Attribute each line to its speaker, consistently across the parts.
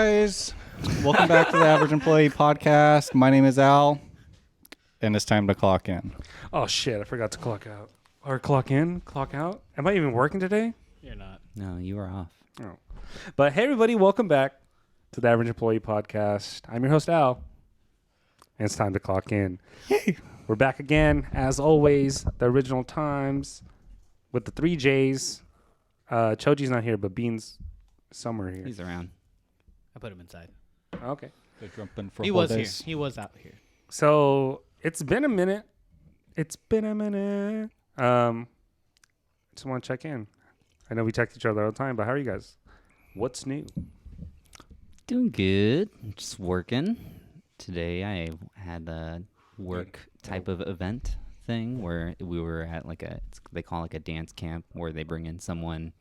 Speaker 1: guys. Welcome back to the Average Employee Podcast. My name is Al, and it's time to clock in.
Speaker 2: Oh, shit. I forgot to clock out. Or clock in, clock out. Am I even working today?
Speaker 3: You're not.
Speaker 4: No, you are off.
Speaker 2: Oh. But hey, everybody. Welcome back to the Average Employee Podcast. I'm your host, Al. And it's time to clock in. Yay. We're back again, as always, the original times with the 3 J's. Choji's not here, but Bean's somewhere here.
Speaker 4: He's around.
Speaker 3: I put him inside.
Speaker 2: Okay.
Speaker 1: They're jumping for
Speaker 3: He was here.
Speaker 1: holidays.
Speaker 3: He was out here.
Speaker 2: So it's been a minute. Just want to check in. I know we text each other all the time, but how are you guys? What's new?
Speaker 4: Doing good. Just working. Today I had a work type of event thing where we were at they call it like a dance camp where they bring in someone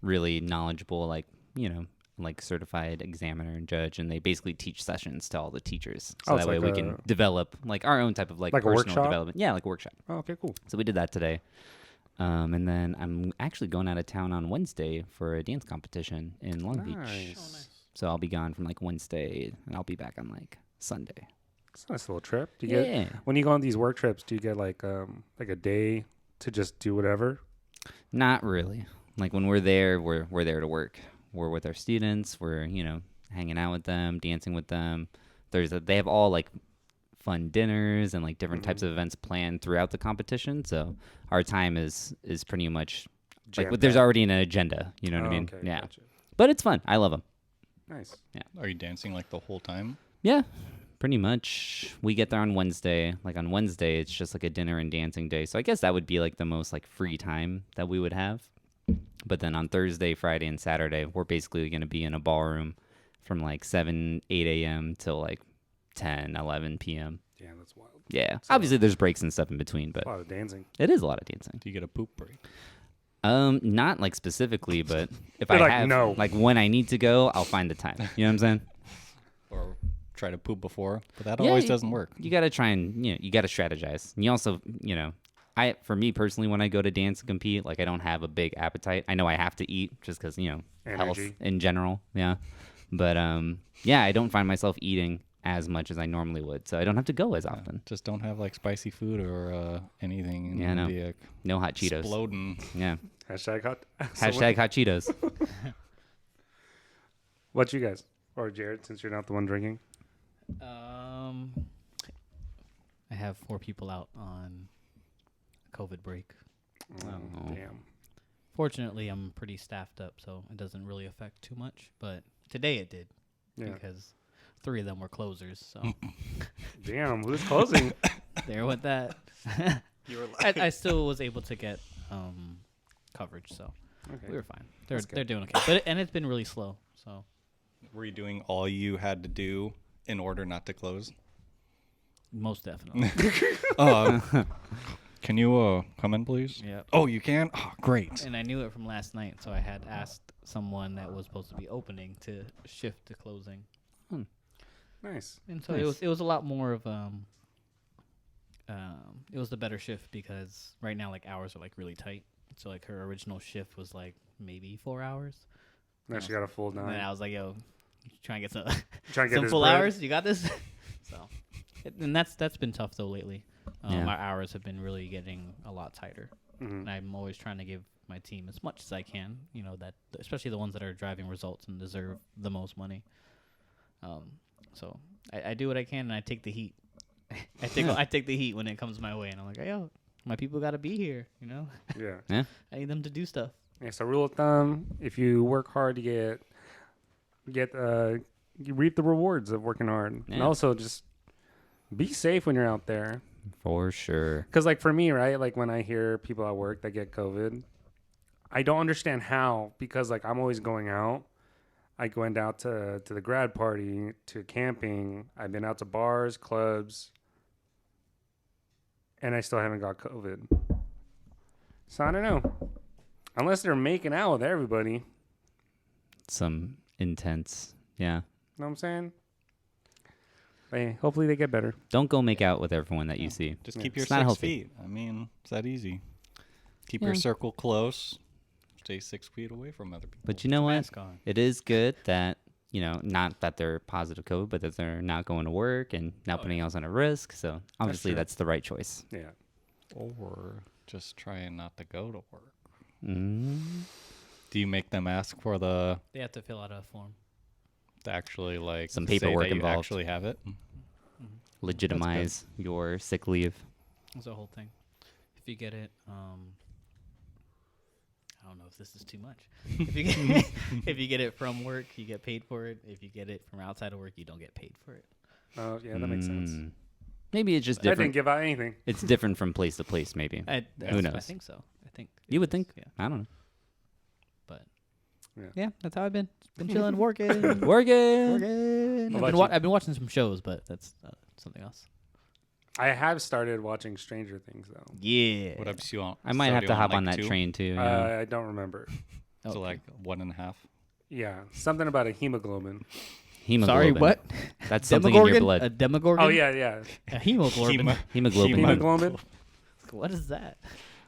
Speaker 4: really knowledgeable, like certified examiner and judge, and they basically teach sessions to all the teachers. So that way we can develop like our own type of like personal
Speaker 2: workshop?
Speaker 4: development. Yeah, like a workshop.
Speaker 2: Oh, okay, cool.
Speaker 4: So we did that today. And then I'm actually going out of town on Wednesday for a dance competition in Long Beach.
Speaker 2: Nice.
Speaker 3: Oh, nice.
Speaker 4: So I'll be gone from like Wednesday, and I'll be back on like Sunday.
Speaker 2: It's a nice little trip. Do you get when you go on these work trips? Do you get like a day to just do whatever?
Speaker 4: Not really. Like when we're there, we're there to work. We're with our students. We're hanging out with them, dancing with them. They have all like fun dinners and like different types of events planned throughout the competition. So our time is pretty much like there's already an agenda. You know what I mean?
Speaker 2: Okay,
Speaker 4: yeah.
Speaker 2: gotcha.
Speaker 4: But it's fun. I love them.
Speaker 2: Nice.
Speaker 4: Yeah.
Speaker 1: Are you dancing like the whole time?
Speaker 4: Yeah. Pretty much. We get there on Wednesday. Like on Wednesday, it's just like a dinner and dancing day. So I guess that would be like the most like free time that we would have. But then on Thursday, Friday, and Saturday, we're basically going to be in a ballroom from like 7, 8 a.m. till like 10, 11 p.m.
Speaker 2: Yeah, that's wild.
Speaker 4: Yeah.
Speaker 2: So,
Speaker 4: obviously, there's breaks and stuff in between, but
Speaker 2: a lot of dancing.
Speaker 4: it is a lot of dancing.
Speaker 1: Do you get a poop break?
Speaker 4: Not like specifically, but if I
Speaker 2: like,
Speaker 4: have,
Speaker 2: no.
Speaker 4: like when I need to go, I'll find the time. You know what I'm saying?
Speaker 1: Or try to poop before? But that
Speaker 4: Yeah,
Speaker 1: always doesn't work.
Speaker 4: You got to try and, you got to strategize. And you also, for me personally, when I go to dance and compete, like I don't have a big appetite. I know I have to eat just because, health
Speaker 2: Energy.
Speaker 4: in general. Yeah. But, I don't find myself eating as much as I normally would. So I don't have to go as often.
Speaker 1: Just don't have like spicy food or anything.
Speaker 4: Yeah, no.
Speaker 1: Be, like,
Speaker 4: No hot Cheetos.
Speaker 1: exploding.
Speaker 4: Yeah.
Speaker 2: Hashtag hot.
Speaker 4: Hashtag hot Cheetos.
Speaker 2: What you guys? Or Jared, since you're not the one drinking.
Speaker 3: I have 4 people out on COVID break.
Speaker 4: Oh.
Speaker 2: Damn.
Speaker 3: Fortunately, I'm pretty staffed up, so it doesn't really affect too much. But today it did
Speaker 2: Yeah.
Speaker 3: because 3 of them were closers. So
Speaker 2: Damn. Who's closing?
Speaker 3: there with that.
Speaker 1: You were
Speaker 3: I still was able to get coverage, so
Speaker 2: Okay.
Speaker 3: we were fine.
Speaker 2: That's good.
Speaker 3: They're doing okay, and it's been really slow. So
Speaker 1: Were you doing all you had to do in order not to close?
Speaker 3: most definitely.
Speaker 1: Can you come in, please?
Speaker 3: Yeah.
Speaker 1: Oh, you can? Oh, great.
Speaker 3: And I knew it from last night, so I had asked someone that was supposed to be opening to shift to closing.
Speaker 2: Nice.
Speaker 3: And so
Speaker 4: Nice.
Speaker 3: it was a lot more of it was the better shift because right now like hours are like really tight. So like her original shift was like maybe 4 hours.
Speaker 2: Now she got a full
Speaker 3: And then
Speaker 2: 9.
Speaker 3: I was like, yo, you trying to get some
Speaker 2: Trying to get
Speaker 3: some
Speaker 2: this
Speaker 3: full
Speaker 2: bread?
Speaker 3: hours? You got this? So and that's been tough though lately.
Speaker 4: Yeah.
Speaker 3: Our hours have been really getting a lot tighter.
Speaker 2: Mhm.
Speaker 3: And I'm always trying to give my team as much as I can, that especially the ones that are driving results and deserve the most money. So I do what I can and I take the heat. I take the heat when it comes my way, and I'm like, yo, my people got to be here,
Speaker 2: Yeah.
Speaker 3: I need them to do stuff.
Speaker 2: Yeah. So rule of thumb: if you work hard, you you reap the rewards of working hard, and
Speaker 4: Yeah.
Speaker 2: also just be safe when you're out there.
Speaker 4: For sure.
Speaker 2: Because like for me, right, like when I hear people at work that get COVID, I don't understand how, because like I'm always going out. I went out to the grad party, to camping. I've been out to bars, clubs, and I still haven't got COVID. So I don't know. Unless they're making out with everybody.
Speaker 4: Some intense. Yeah.
Speaker 2: Know what I'm saying? But hey, hopefully they get better.
Speaker 4: Don't go make out with everyone that you see.
Speaker 1: Just
Speaker 2: Yeah.
Speaker 1: keep your
Speaker 4: It's not
Speaker 1: 6
Speaker 4: healthy.
Speaker 1: feet. I mean, it's that easy. Keep
Speaker 4: Yeah.
Speaker 1: your circle close. Stay 6 feet away from other people.
Speaker 4: But you know what?
Speaker 3: Mask on.
Speaker 4: It is good that not that they're positive COVID, but that they're not going to work and not putting else on a risk. So obviously that's the right choice.
Speaker 2: Yeah.
Speaker 1: Or just trying not to go to work.
Speaker 4: Mm.
Speaker 1: Do you make them ask for the
Speaker 3: They have to fill out a form.
Speaker 1: to actually like
Speaker 4: Some
Speaker 1: say
Speaker 4: paperwork
Speaker 1: that you
Speaker 4: involved.
Speaker 1: actually have it?
Speaker 4: Legitimize your sick leave.
Speaker 3: That's the whole thing. If you get it, I don't know if this is too much. If you get if you get it from work, you get paid for it. If you get it from outside of work, you don't get paid for it.
Speaker 2: Oh, yeah, that makes sense.
Speaker 4: Maybe it's just
Speaker 2: I didn't
Speaker 4: different.
Speaker 2: give out anything.
Speaker 4: It's different from place to place, maybe. Who knows?
Speaker 3: I think so. I think
Speaker 4: You
Speaker 3: it
Speaker 4: would
Speaker 3: is,
Speaker 4: think.
Speaker 3: Yeah,
Speaker 4: I don't know.
Speaker 3: but
Speaker 2: Yeah.
Speaker 3: yeah, that's how I've been. Been chilling, working,
Speaker 4: Working.
Speaker 3: working.
Speaker 2: How
Speaker 3: I've
Speaker 2: about
Speaker 3: been watching some shows, but that's something else.
Speaker 2: I have started watching Stranger Things, though.
Speaker 3: Yeah.
Speaker 1: What episode you on?
Speaker 4: I might
Speaker 1: so
Speaker 4: have
Speaker 1: you
Speaker 4: to hop
Speaker 1: like
Speaker 4: on that
Speaker 1: 2?
Speaker 4: train too. Yeah.
Speaker 2: I don't remember.
Speaker 1: So
Speaker 3: Okay.
Speaker 1: like 1.5.
Speaker 2: Yeah, something about a hemoglobin.
Speaker 4: Hemoglobin.
Speaker 3: Sorry, what?
Speaker 4: That's something in your
Speaker 3: A
Speaker 4: blood.
Speaker 3: demogorgon?
Speaker 2: Oh, yeah.
Speaker 3: A hemoglobin.
Speaker 4: Hemoglobin.
Speaker 2: Hemoglobin?
Speaker 3: What is that?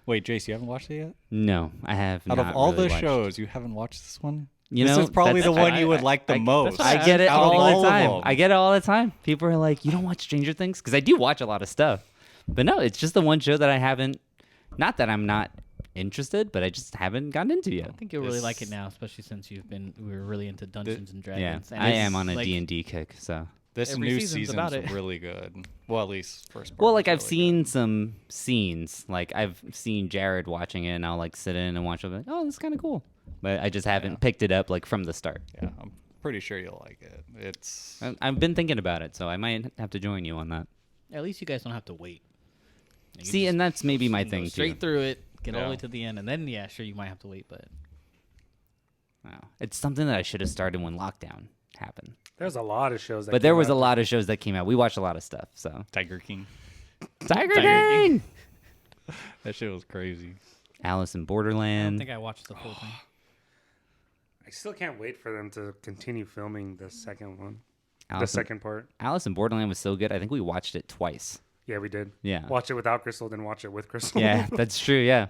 Speaker 1: Wait, Jace, you haven't watched it yet?
Speaker 4: No, I have
Speaker 1: Out
Speaker 4: not
Speaker 1: of all
Speaker 4: really
Speaker 1: the
Speaker 4: watched.
Speaker 1: shows, you haven't watched this one?
Speaker 4: You
Speaker 1: This
Speaker 4: know,
Speaker 1: is probably the
Speaker 4: that's-
Speaker 1: one you would like the most.
Speaker 3: that's why
Speaker 4: I get it
Speaker 1: out of
Speaker 4: all
Speaker 1: all
Speaker 4: the
Speaker 1: of
Speaker 4: time.
Speaker 1: them.
Speaker 4: I get it all the time. People are like, "You don't watch Stranger Things?" Because I do watch a lot of stuff, but no, it's just the one show that I haven't. Not that I'm not interested, but I just haven't gotten into
Speaker 3: I
Speaker 4: yet.
Speaker 3: think you'll really like it
Speaker 1: This-
Speaker 3: now, especially since we were really into Dungeons and
Speaker 4: Yeah,
Speaker 3: Dragons. And
Speaker 4: I
Speaker 3: it's
Speaker 4: am on a
Speaker 3: like,
Speaker 4: D&D kick. So,
Speaker 1: This
Speaker 3: Every
Speaker 1: new
Speaker 3: season's
Speaker 1: season's
Speaker 3: about it.
Speaker 1: really good. Well, at least first part.
Speaker 4: well,
Speaker 1: was
Speaker 4: like I've
Speaker 1: really
Speaker 4: seen some scenes. Like I've seen Jared watching it, and I'll like sit in and watch it. Like, oh, this is kind of cool. But I just haven't picked it up like from the start.
Speaker 1: good. Yeah, I'm pretty sure you'll like it. It's
Speaker 4: I've been thinking about it, so I might have to join you on that.
Speaker 3: At least you guys don't have to wait. You can
Speaker 4: See,
Speaker 3: just
Speaker 4: and that's maybe my
Speaker 3: go
Speaker 4: thing
Speaker 3: straight
Speaker 4: too.
Speaker 3: through it, get all the
Speaker 1: Yeah.
Speaker 3: way to the end, and then sure you might have to wait, but
Speaker 4: Wow. It's something that I should have started when lockdown happened.
Speaker 2: There's a lot of shows that
Speaker 4: But there
Speaker 2: came
Speaker 4: was a
Speaker 2: out.
Speaker 4: lot of shows that came out. We watched a lot of stuff. So
Speaker 1: Tiger King.
Speaker 4: Tiger
Speaker 3: King.
Speaker 4: King,
Speaker 1: That shit was crazy.
Speaker 4: Alice in
Speaker 3: I don't
Speaker 4: Borderland.
Speaker 3: think I watched the full thing.
Speaker 2: I still can't wait for them to continue filming the second one. The
Speaker 4: Alice in,
Speaker 2: second part.
Speaker 4: Alice in Borderland was so good. I think we watched it twice.
Speaker 2: Yeah, we did.
Speaker 4: Yeah.
Speaker 2: Watch it without Crystal, then watch it with Crystal.
Speaker 4: Yeah, that's true. Yeah.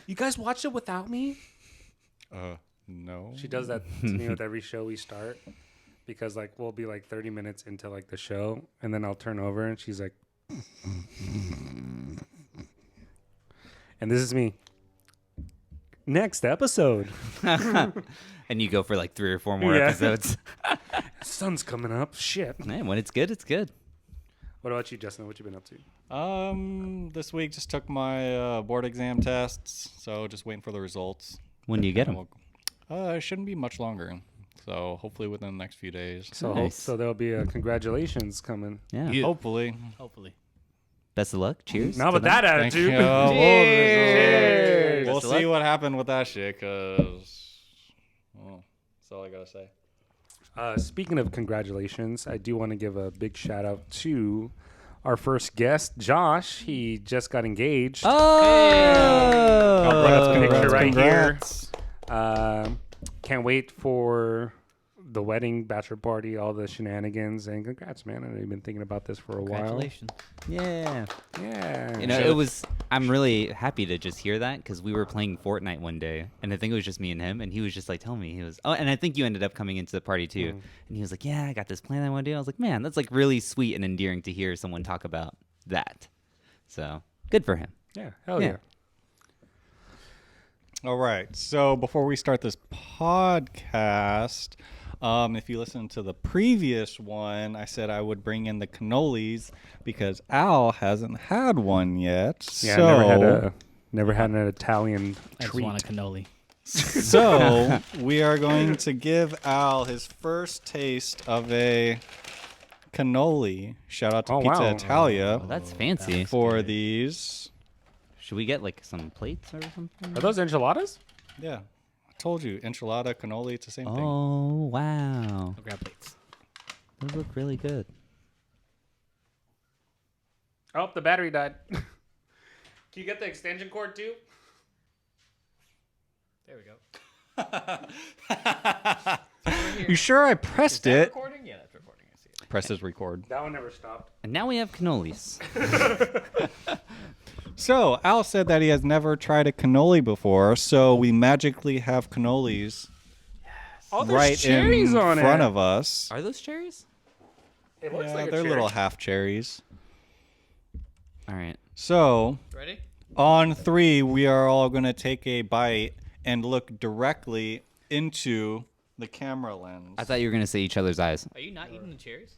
Speaker 2: You guys watched it without me?
Speaker 1: No.
Speaker 2: She does that to me with every show we start. Because like we'll be like 30 minutes into like the show, and then I'll turn over and she's like, and this is me. Next episode.
Speaker 4: And you go for like 3 or 4 more
Speaker 2: Yeah.
Speaker 4: episodes.
Speaker 2: Sun's coming up. Shit.
Speaker 4: Man, when it's good, it's good.
Speaker 2: What about you, Justin? What you been up to?
Speaker 1: This week just took my board exam tests, so just waiting for the results.
Speaker 4: When do you get them?
Speaker 1: It shouldn't be much longer, so hopefully within the next few days.
Speaker 2: So
Speaker 4: Nice.
Speaker 2: so there'll be a congratulations coming.
Speaker 4: Yeah.
Speaker 3: Yeah.
Speaker 1: Hopefully.
Speaker 3: Hopefully.
Speaker 4: Best of luck. Cheers.
Speaker 2: Not
Speaker 4: to
Speaker 2: with
Speaker 4: them.
Speaker 2: that
Speaker 1: Thank
Speaker 2: attitude.
Speaker 1: you.
Speaker 2: Cheers.
Speaker 1: We'll
Speaker 4: Best of
Speaker 1: see
Speaker 4: luck.
Speaker 1: what happened with that shit, because that's all I gotta say.
Speaker 2: Speaking of congratulations, I do want to give a big shout out to our first guest, Josh. He just got engaged.
Speaker 4: Oh.
Speaker 2: Picture right
Speaker 1: congrats.
Speaker 2: Can't wait for the wedding, bachelor party, all the shenanigans, and congrats, man. I've been thinking about this for a while.
Speaker 3: Congratulations.
Speaker 4: Yeah.
Speaker 2: Yeah.
Speaker 4: You know, I'm really happy to just hear that because we were playing Fortnite one day and I think it was just me and him and he was just like telling me, and I think you ended up coming into the party too. And he was like, yeah, I got this plan I want to do. I was like, man, that's like really sweet and endearing to hear someone talk about that. So good for him.
Speaker 2: Yeah. Hell
Speaker 4: Yeah.
Speaker 2: yeah.
Speaker 1: All right. So before we start this podcast, if you listen to the previous one, I said I would bring in the cannolis because Al hasn't had one yet.
Speaker 2: Yeah.
Speaker 1: So,
Speaker 2: Never had an Italian
Speaker 3: I just
Speaker 2: treat.
Speaker 3: want a cannoli.
Speaker 1: so we are going to give Al his first taste of a cannoli. Shout out to
Speaker 2: Oh,
Speaker 1: Pizza
Speaker 2: wow.
Speaker 1: Italia
Speaker 4: Oh, that's fancy.
Speaker 1: for these.
Speaker 4: Should we get like some plates or something?
Speaker 2: Are those enchiladas?
Speaker 1: Yeah. I told you, enchilada, cannoli, it's the same thing.
Speaker 4: Oh, wow.
Speaker 3: I'll grab plates.
Speaker 4: Those look really good.
Speaker 2: Oh, the battery died. Can you get the extension cord too?
Speaker 3: There we go.
Speaker 1: You sure I pressed it?
Speaker 3: Recording? Yeah, that's recording. I see it.
Speaker 1: Presses record.
Speaker 2: That one never stopped.
Speaker 4: And now we have cannolis.
Speaker 1: So, Al said that he has never tried a cannoli before, so we magically have cannolis
Speaker 2: Oh, there's
Speaker 1: right
Speaker 2: cherries
Speaker 1: in
Speaker 2: on
Speaker 1: front
Speaker 2: it.
Speaker 1: of us.
Speaker 4: Are those cherries?
Speaker 2: It looks
Speaker 1: Yeah,
Speaker 2: like a
Speaker 1: they're
Speaker 2: cherry.
Speaker 1: little half cherries.
Speaker 4: All right.
Speaker 1: So,
Speaker 3: Ready?
Speaker 1: on 3, we are all going to take a bite and look directly into the camera lens.
Speaker 4: I thought you were gonna say each other's eyes.
Speaker 3: Are you not eating the cherries?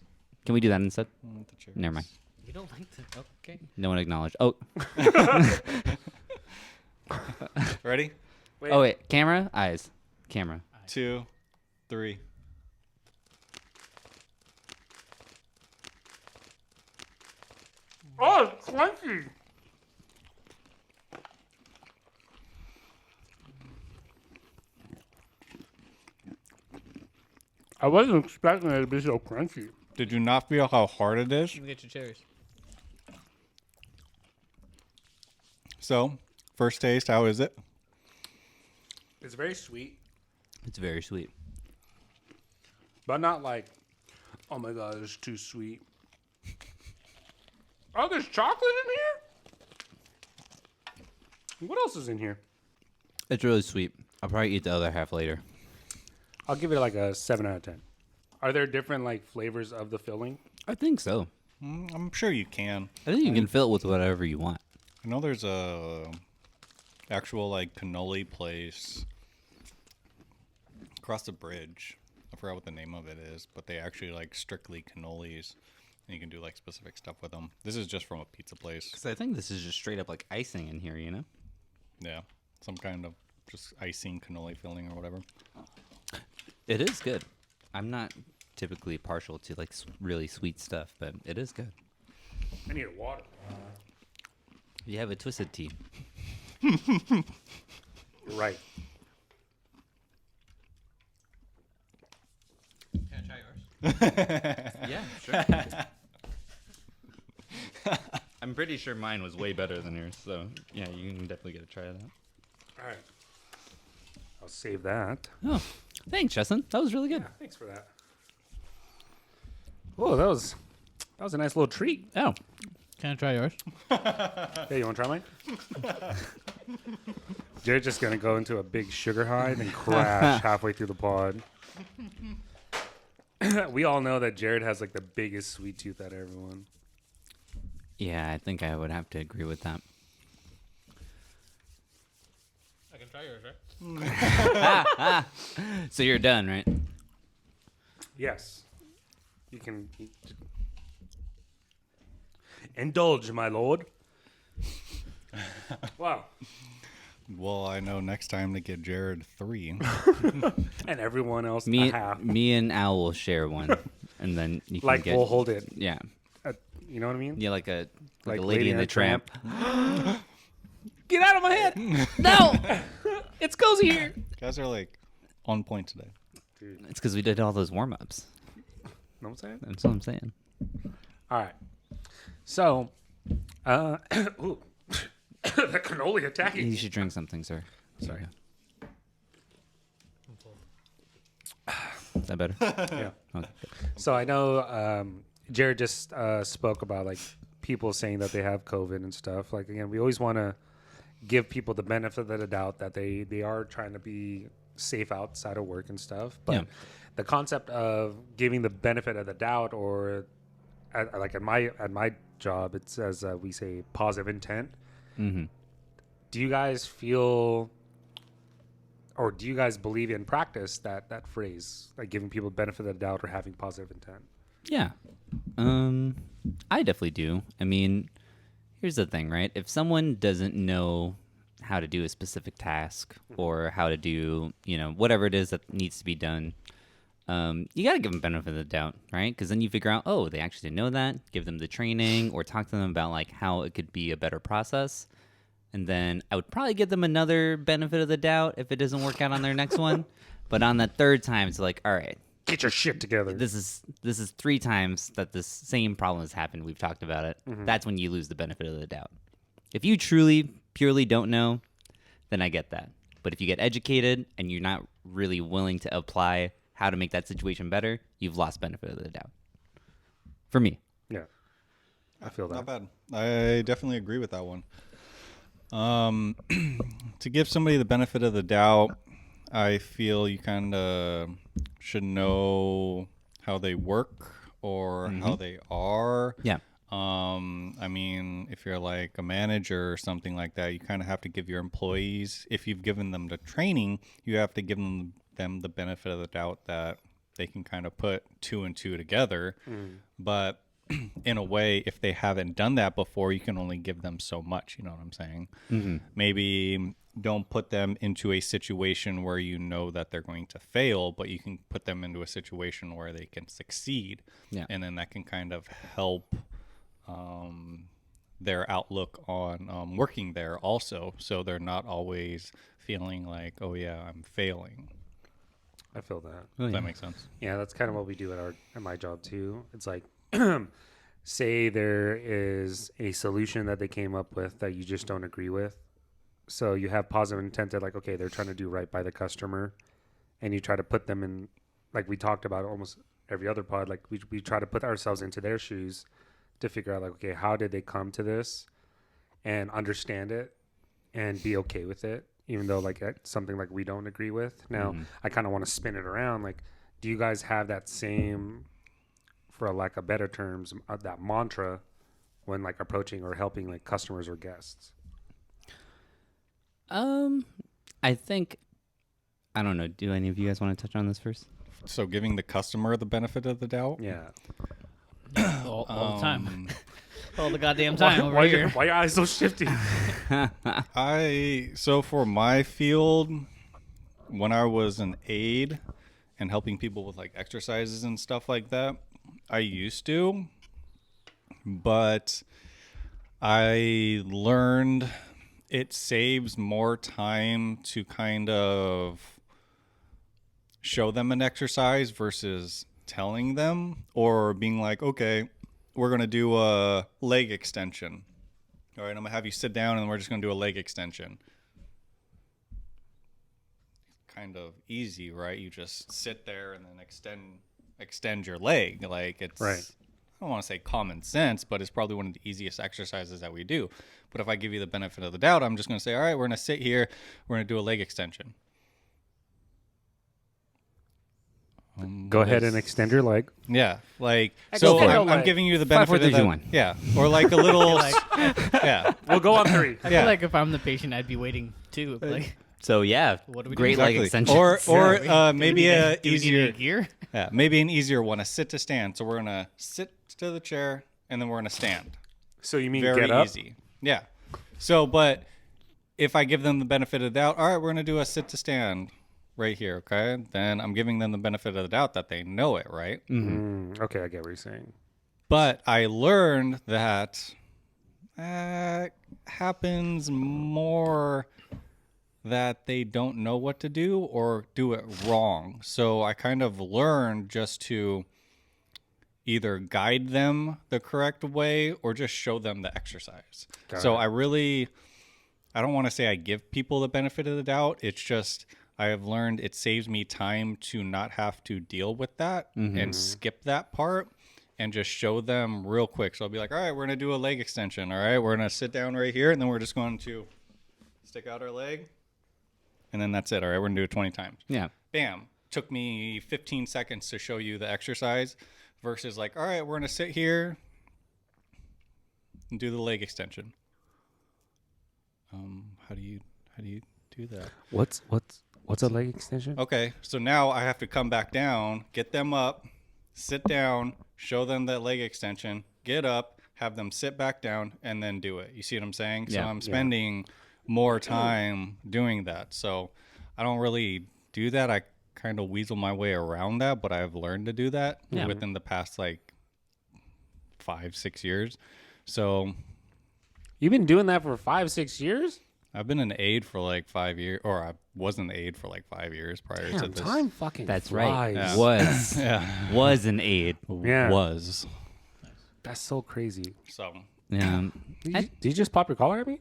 Speaker 4: Can we do that instead?
Speaker 1: Mm, the cherries.
Speaker 4: Never mind.
Speaker 3: You don't like the. Okay.
Speaker 4: No one acknowledged. Oh.
Speaker 1: Ready?
Speaker 2: Wait.
Speaker 4: Oh wait. Camera. Eyes. Camera.
Speaker 1: 2, 3.
Speaker 2: Oh, it's crunchy. I wasn't expecting it to be so crunchy.
Speaker 1: Did you not feel how hard it is?
Speaker 3: You get your cherries.
Speaker 1: So, first taste, how is it?
Speaker 2: It's very sweet,
Speaker 4: It's very sweet.
Speaker 2: but not like, oh my god, it's too sweet. Oh, there's chocolate in here? What else is in here?
Speaker 4: It's really sweet. I'll probably eat the other half later.
Speaker 2: I'll give it like a 7 out of 10. Are there different like flavors of the filling?
Speaker 4: I think so.
Speaker 1: I'm sure you can.
Speaker 4: I think you can fill it with whatever you want.
Speaker 1: I know there's a actual like cannoli place across the bridge. I forgot what the name of it is, but they actually like strictly cannolis, and you can do like specific stuff with them. This is just from a pizza place.
Speaker 4: Because I think this is just straight up like icing in here, you know?
Speaker 1: Yeah, some kind of just icing cannoli filling or whatever.
Speaker 4: It is good. I'm not typically partial to like really sweet stuff, but it is good.
Speaker 2: I need water.
Speaker 4: You have a twisted tea.
Speaker 2: You're right.
Speaker 3: Can I try yours?
Speaker 4: Yeah, sure. I'm pretty sure mine was way better than yours, so yeah, you can definitely get a try of that.
Speaker 2: All right. I'll save that.
Speaker 4: Oh, thanks, Justin. That was really good.
Speaker 2: Yeah, thanks for that. Oh, that was a nice little treat.
Speaker 4: Oh,
Speaker 3: Can I try yours?
Speaker 2: Hey, you want to try mine? Jared's just going to go into a big sugar high and crash halfway through the pod. We all know that Jared has like the biggest sweet tooth out of everyone.
Speaker 4: yeah, I think I would have to agree with that.
Speaker 3: I can try yours, right?
Speaker 4: So you're done, right?
Speaker 2: Yes. You can indulge, my lord. Wow.
Speaker 1: Well, I know next time to get Jared 3.
Speaker 2: And everyone else a
Speaker 4: Me,
Speaker 2: half.
Speaker 4: me and Al will share one, and then you can
Speaker 2: Like
Speaker 4: get.
Speaker 2: we'll hold it.
Speaker 4: Yeah,
Speaker 2: You know what I mean?
Speaker 4: yeah, like a
Speaker 2: Like
Speaker 4: a lady and the Tramp.
Speaker 2: Get out of my head! No! It's cozy here.
Speaker 1: Guys are like on point today.
Speaker 4: It's because we did all those warm ups.
Speaker 2: Know what I'm saying?
Speaker 4: That's what I'm saying.
Speaker 2: All right. So, ooh, the cannoli attacking.
Speaker 4: You should drink something, sir.
Speaker 2: Sorry.
Speaker 4: Is that better?
Speaker 2: Yeah.
Speaker 4: Okay.
Speaker 2: So I know Jared just spoke about like people saying that they have COVID and stuff. Like again, we always want to give people the benefit of the doubt that they are trying to be safe outside of work and stuff. But
Speaker 4: Yeah.
Speaker 2: the concept of giving the benefit of the doubt, or like at my job, it says we say positive intent.
Speaker 4: Mm-hmm.
Speaker 2: Do you guys feel, or do you guys believe in practice that phrase, like giving people the benefit of the doubt or having positive intent?
Speaker 4: Yeah. I definitely do. I mean, here's the thing, right? If someone doesn't know how to do a specific task or how to do, whatever it is that needs to be done, you got to give them benefit of the doubt, right? Because then you figure out, oh, they actually didn't know that. Give them the training or talk to them about like how it could be a better process. And then I would probably give them another benefit of the doubt if it doesn't work out on their next one. But on that third time, it's like, all right,
Speaker 2: Get your shit together.
Speaker 4: this is 3 times that this same problem has happened. We've talked about it. That's when you lose the benefit of the doubt. If you truly, purely don't know, then I get that. But if you get educated and you're not really willing to apply how to make that situation better, you've lost benefit of the doubt. For me.
Speaker 2: Yeah, I feel that.
Speaker 1: Not bad. I definitely agree with that one. To give somebody the benefit of the doubt, I feel you kind of should know how they work or how they are.
Speaker 4: Yeah.
Speaker 1: I mean, if you're like a manager or something like that, you kind of have to give your employees, if you've given them the training, you have to give them the benefit of the doubt that they can kind of put two and two together. But in a way, if they haven't done that before, you can only give them so much. You know what I'm saying? Maybe don't put them into a situation where you know that they're going to fail, but you can put them into a situation where they can succeed.
Speaker 4: Yeah.
Speaker 1: And then that can kind of help their outlook on working there also. So they're not always feeling like, oh, yeah, I'm failing.
Speaker 2: I feel that.
Speaker 4: Oh,
Speaker 1: Does
Speaker 4: yeah.
Speaker 1: that make sense?
Speaker 2: Yeah, that's kind of what we do at my job too. It's like, say there is a solution that they came up with that you just don't agree with. So you have positive intent that like, okay, they're trying to do right by the customer, and you try to put them in, like we talked about almost every other pod, like we try to put ourselves into their shoes to figure out like, okay, how did they come to this, and understand it and be okay with it, even though like it's something like we don't agree with. Now, I kind of want to spin it around. Like, do you guys have that same, for lack of better terms, that mantra when like approaching or helping like customers or guests?
Speaker 4: I think, I don't know. Do any of you guys want to touch on this first?
Speaker 1: So giving the customer the benefit of the doubt.
Speaker 2: Yeah.
Speaker 3: All the time. All the goddamn time over here.
Speaker 2: Why your eyes so shifty?
Speaker 1: So for my field, when I was an aide and helping people with like exercises and stuff like that, I used to, but I learned it saves more time to kind of show them an exercise versus telling them, or being like, okay, we're going to do a leg extension. All right, I'm going to have you sit down and we're just going to do a leg extension. Kind of easy, right? You just sit there and then extend your leg. Like, it's
Speaker 2: right.
Speaker 1: I don't want to say common sense, but it's probably one of the easiest exercises that we do. But if I give you the benefit of the doubt, I'm just going to say, all right, we're going to sit here. We're going to do a leg extension.
Speaker 2: Go ahead and extend your leg.
Speaker 1: Yeah, like,
Speaker 3: I
Speaker 1: so
Speaker 3: go
Speaker 1: I'm
Speaker 3: like
Speaker 1: giving you the
Speaker 4: 5, 4,
Speaker 1: benefit
Speaker 4: 3,
Speaker 1: of
Speaker 4: 2,
Speaker 1: the
Speaker 4: 1.
Speaker 1: yeah, or like a little
Speaker 3: Like,
Speaker 1: yeah.
Speaker 2: We'll go on 3.
Speaker 3: I
Speaker 1: Yeah.
Speaker 3: feel like if I'm the patient, I'd be waiting too. Like,
Speaker 4: So yeah,
Speaker 3: What do we do?
Speaker 4: great leg
Speaker 1: Exactly.
Speaker 4: extensions.
Speaker 1: Or maybe
Speaker 3: do we
Speaker 1: a
Speaker 3: need
Speaker 1: easier
Speaker 3: any gear.
Speaker 1: yeah, maybe an easier one, a sit to stand. So we're gonna sit to the chair and then we're gonna stand.
Speaker 2: So you mean
Speaker 1: Very
Speaker 2: get up?
Speaker 1: easy. Yeah. So, but if I give them the benefit of the doubt, all right, we're gonna do a sit to stand right here, okay? Then I'm giving them the benefit of the doubt that they know it, right?
Speaker 2: Okay, I get what you're saying.
Speaker 1: But I learned that happens more that they don't know what to do or do it wrong. So I kind of learned just to either guide them the correct way or just show them the exercise. So I don't want to say I give people the benefit of the doubt. It's just I have learned it saves me time to not have to deal with that and skip that part and just show them real quick. So I'll be like, all right, we're going to do a leg extension. All right, we're going to sit down right here, and then we're just going to stick out our leg. And then that's it. All right, we're going to do it 20 times.
Speaker 4: Yeah.
Speaker 1: Bam. Took me 15 seconds to show you the exercise versus like, all right, we're going to sit here and do the leg extension. How do you do that?
Speaker 2: What's a leg extension?
Speaker 1: Okay, so now I have to come back down, get them up, sit down, show them that leg extension, get up, have them sit back down, and then do it. You see what I'm saying? So
Speaker 4: Yeah.
Speaker 1: I'm spending more time doing that. So I don't really do that. I kind of weasel my way around that, but I've learned to do that within the past like 5-6 years. So
Speaker 2: You've been doing that for 5-6 years?
Speaker 1: I've been an aide for like 5 years, or I was an aide for like 5 years prior to
Speaker 2: Damn,
Speaker 1: this.
Speaker 2: time fucking
Speaker 4: That's
Speaker 2: flies.
Speaker 4: right.
Speaker 1: Yeah.
Speaker 4: Was
Speaker 1: Yeah.
Speaker 4: was an aide.
Speaker 2: Yeah.
Speaker 1: Was.
Speaker 2: That's so crazy.
Speaker 1: So
Speaker 4: Yeah.
Speaker 2: Did you just pop your collar at me?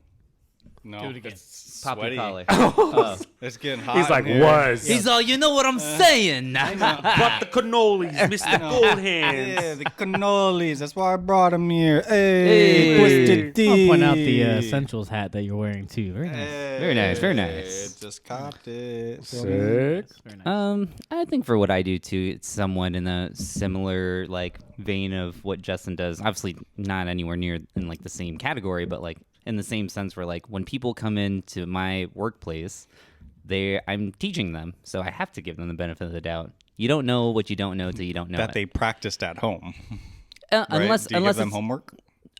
Speaker 1: No,
Speaker 3: Do it again.
Speaker 1: it's
Speaker 4: Pop your
Speaker 1: sweaty.
Speaker 4: collar. Oh.
Speaker 1: It's getting hot.
Speaker 2: He's like,
Speaker 1: in here.
Speaker 2: was.
Speaker 4: He's all, you know what I'm saying.
Speaker 2: Brought the cannolis, Mr. Gold Hands.
Speaker 1: Yeah, the cannolis. That's why I brought him here. Hey,
Speaker 2: Hey.
Speaker 1: Twisted Tea.
Speaker 3: I'll point out the Essentials hat that you're wearing too. Very nice.
Speaker 4: Very nice, very
Speaker 1: Hey,
Speaker 4: nice.
Speaker 1: Just copped it.
Speaker 2: Sick.
Speaker 3: Very nice.
Speaker 4: I think for what I do too, it's somewhat in a similar like vein of what Justin does. Obviously, not anywhere near in like the same category, but like in the same sense where like when people come into my workplace, I'm teaching them, so I have to give them the benefit of the doubt. You don't know what you don't know till you don't know
Speaker 1: That
Speaker 4: it.
Speaker 1: they practiced at home.
Speaker 4: Right?
Speaker 1: Unless do you give them
Speaker 4: it's,
Speaker 1: homework?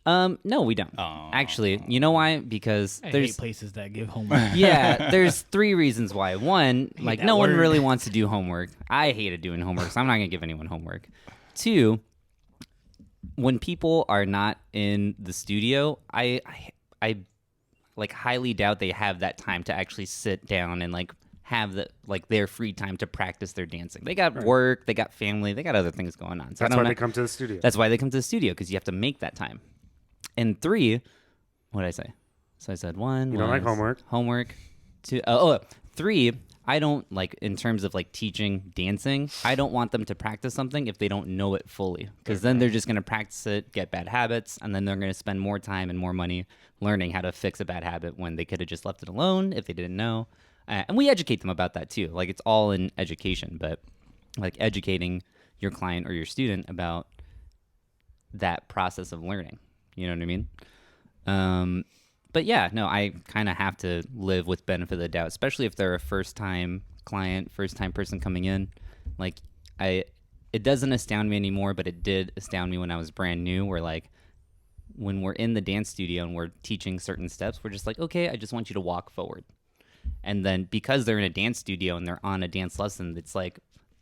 Speaker 4: no, we don't.
Speaker 1: Oh.
Speaker 4: Actually, you know why? Because
Speaker 3: I
Speaker 4: there's
Speaker 3: hate places that give homework.
Speaker 4: yeah, there's 3 reasons why. One, like
Speaker 3: that
Speaker 4: no one
Speaker 3: word.
Speaker 4: really wants to do homework. I hated doing homework, so I'm not gonna give anyone homework. 2, when people are not in the studio, I like highly doubt they have that time to actually sit down and like have their free time to practice their dancing. They got work, they got family, they got other things going on. So
Speaker 2: That's why they come to the studio.
Speaker 4: That's why they come to the studio, because you have to make that time. And 3, what did I say? So I said 1.
Speaker 2: You don't like
Speaker 4: was
Speaker 2: homework.
Speaker 4: Homework. 2. 3. I don't like in terms of like teaching dancing. I don't want them to practice something if they don't know it fully, because then they're just gonna practice it, get bad habits, and then they're gonna spend more time and more money learning how to fix a bad habit when they could have just left it alone if they didn't know. And we educate them about that too. Like it's all in education, but like educating your client or your student about that process of learning. You know what I mean? But yeah, no, I kind of have to live with benefit of the doubt, especially if they're a first-time client, first-time person coming in. Like it doesn't astound me anymore, but it did astound me when I was brand new, where like when we're in the dance studio and we're teaching certain steps, we're just like, okay, I just want you to walk forward. And then because they're in a dance studio and they're on a dance lesson, it's like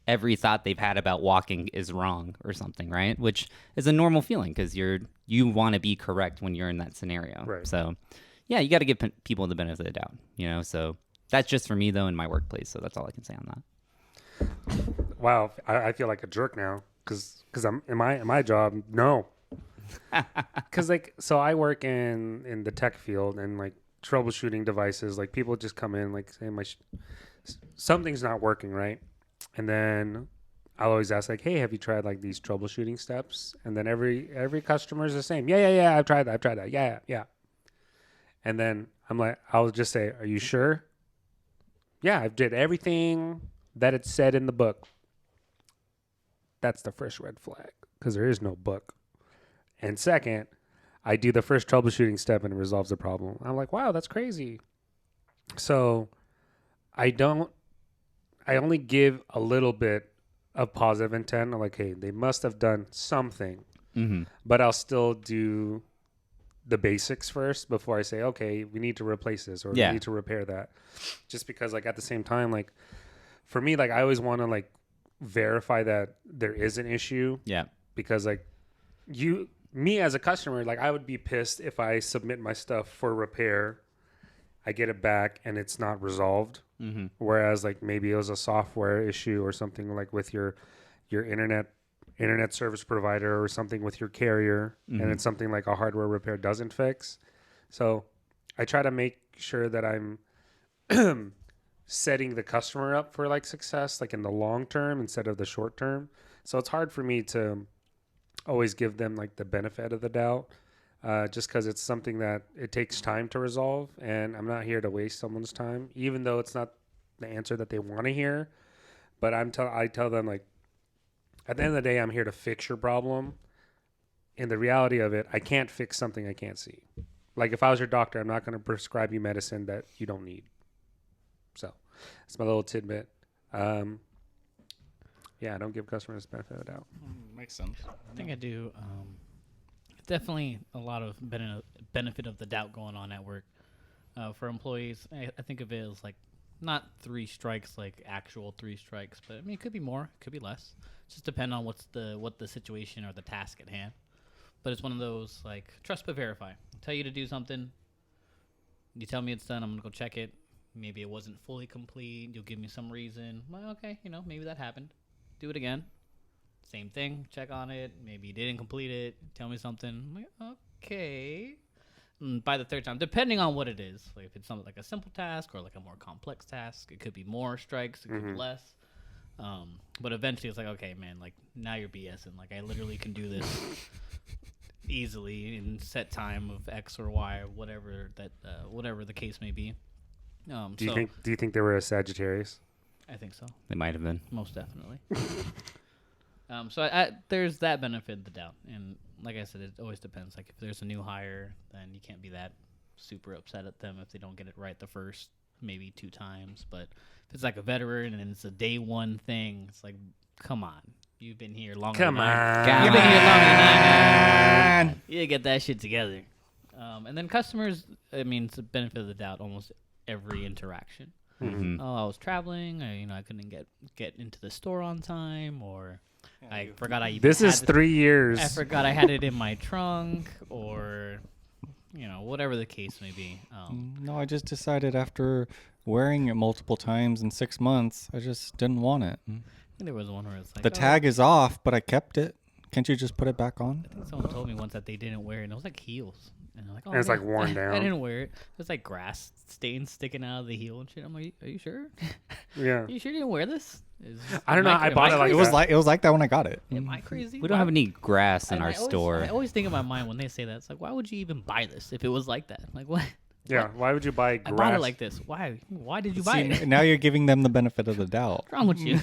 Speaker 4: every thought they've had about walking is wrong or something, right? Which is a normal feeling because you want to be correct when you're in that scenario.
Speaker 2: Right.
Speaker 4: So yeah, you got to give people the benefit of the doubt, you know? So that's just for me though in my workplace. So that's all I can say on that.
Speaker 2: Wow, I feel like a jerk now because I'm in my job. No, because like so I work in the tech field and like troubleshooting devices. Like people just come in like saying something's not working right, and then I'll always ask like, hey, have you tried like these troubleshooting steps? And then every customer is the same. Yeah, I've tried that. Yeah. And then I'll just say, are you sure? Yeah, I've did everything that it said in the book. That's the first red flag because there is no book. And second, I do the first troubleshooting step and it resolves the problem. I'm like, wow, that's crazy. So I only give a little bit of positive intent. I'm like, hey, they must have done something.
Speaker 4: Mm-hmm.
Speaker 2: But I'll still do the basics first before I say, okay, we need to replace this or we need to repair that. Just because like at the same time, like for me, like I always want to like verify that there is an issue.
Speaker 4: Yeah.
Speaker 2: Because like me as a customer, like I would be pissed if I submit my stuff for repair, I get it back and it's not resolved.
Speaker 4: Mm-hmm.
Speaker 2: Whereas like maybe it was a software issue or something like with your internet service provider or something with your carrier, and it's something like a hardware repair doesn't fix. So I try to make sure that I'm setting the customer up for like success, like in the long term instead of the short term. So it's hard for me to always give them like the benefit of the doubt, just because it's something that it takes time to resolve, and I'm not here to waste someone's time, even though it's not the answer that they want to hear. But I tell them like, at the end of the day, I'm here to fix your problem. In the reality of it, I can't fix something I can't see. Like if I was your doctor, I'm not going to prescribe you medicine that you don't need. So that's my little tidbit. Yeah, I don't give customers the benefit of the doubt.
Speaker 1: Makes sense.
Speaker 3: I think I do. Definitely a lot of benefit of the doubt going on at work. For employees, I think of it as like not 3 strikes, like actual 3 strikes, but I mean, it could be more, it could be less. Just depend on what the situation or the task at hand. But it's one of those like trust but verify. Tell you to do something, you tell me it's done, I'm gonna go check it. Maybe it wasn't fully complete. You'll give me some reason. Well, okay, maybe that happened. Do it again. Same thing. Check on it. Maybe you didn't complete it. Tell me something. I'm like, okay. by the third time, depending on what it is. Like if it's something like a simple task or like a more complex task, it could be more strikes, it could be less. But eventually it's like, okay, man, like now you're BSing. Like I literally can do this easily in set time of X or Y or whatever the case may be.
Speaker 2: Do you think they were a Sagittarius?
Speaker 3: I think so.
Speaker 4: They might have been.
Speaker 3: Most definitely. So there's that benefit of the doubt. And like I said, it always depends. Like if there's a new hire, then you can't be that super upset at them if they don't get it right the first maybe 2 times. But if it's like a veteran and it's a day one thing, it's like, come on. You've been here longer
Speaker 2: Come
Speaker 3: than
Speaker 2: on.
Speaker 3: You've been here longer than I have. You get that shit together. And then customers, I mean, it's a benefit of the doubt almost every interaction.
Speaker 2: Mm-hmm.
Speaker 3: Oh, I was traveling. I couldn't get into the store on time, or I forgot I.
Speaker 2: This is 3 years.
Speaker 3: I forgot I had it in my trunk, or whatever the case may be.
Speaker 1: No, I just decided after wearing it multiple times in 6 months, I just didn't want it.
Speaker 3: I think there was one where it's like
Speaker 1: The tag is off, but I kept it. Can't you just put it back on?
Speaker 3: I think someone told me once that they didn't wear it, and it was like heels. And I'm like, oh,
Speaker 2: And it's like
Speaker 3: man,
Speaker 2: worn down.
Speaker 3: I didn't wear it. There's like grass stains sticking out of the heel and shit. I'm like, are you sure?
Speaker 2: Yeah.
Speaker 3: You sure you didn't wear this?
Speaker 2: I don't know. I bought it like
Speaker 1: It was like that when I got it.
Speaker 3: Am I crazy?
Speaker 4: We don't have any grass in
Speaker 3: And
Speaker 4: our
Speaker 3: I always-
Speaker 4: store.
Speaker 3: I always think in my mind when they say that, it's like, why would you even buy this if it was like that? Like, what?
Speaker 2: Yeah. Why would you buy
Speaker 3: I
Speaker 2: grass?
Speaker 3: bought it like this. Why? Why did you buy it?
Speaker 1: See, now you're giving them the benefit of the doubt.
Speaker 3: What's wrong with you?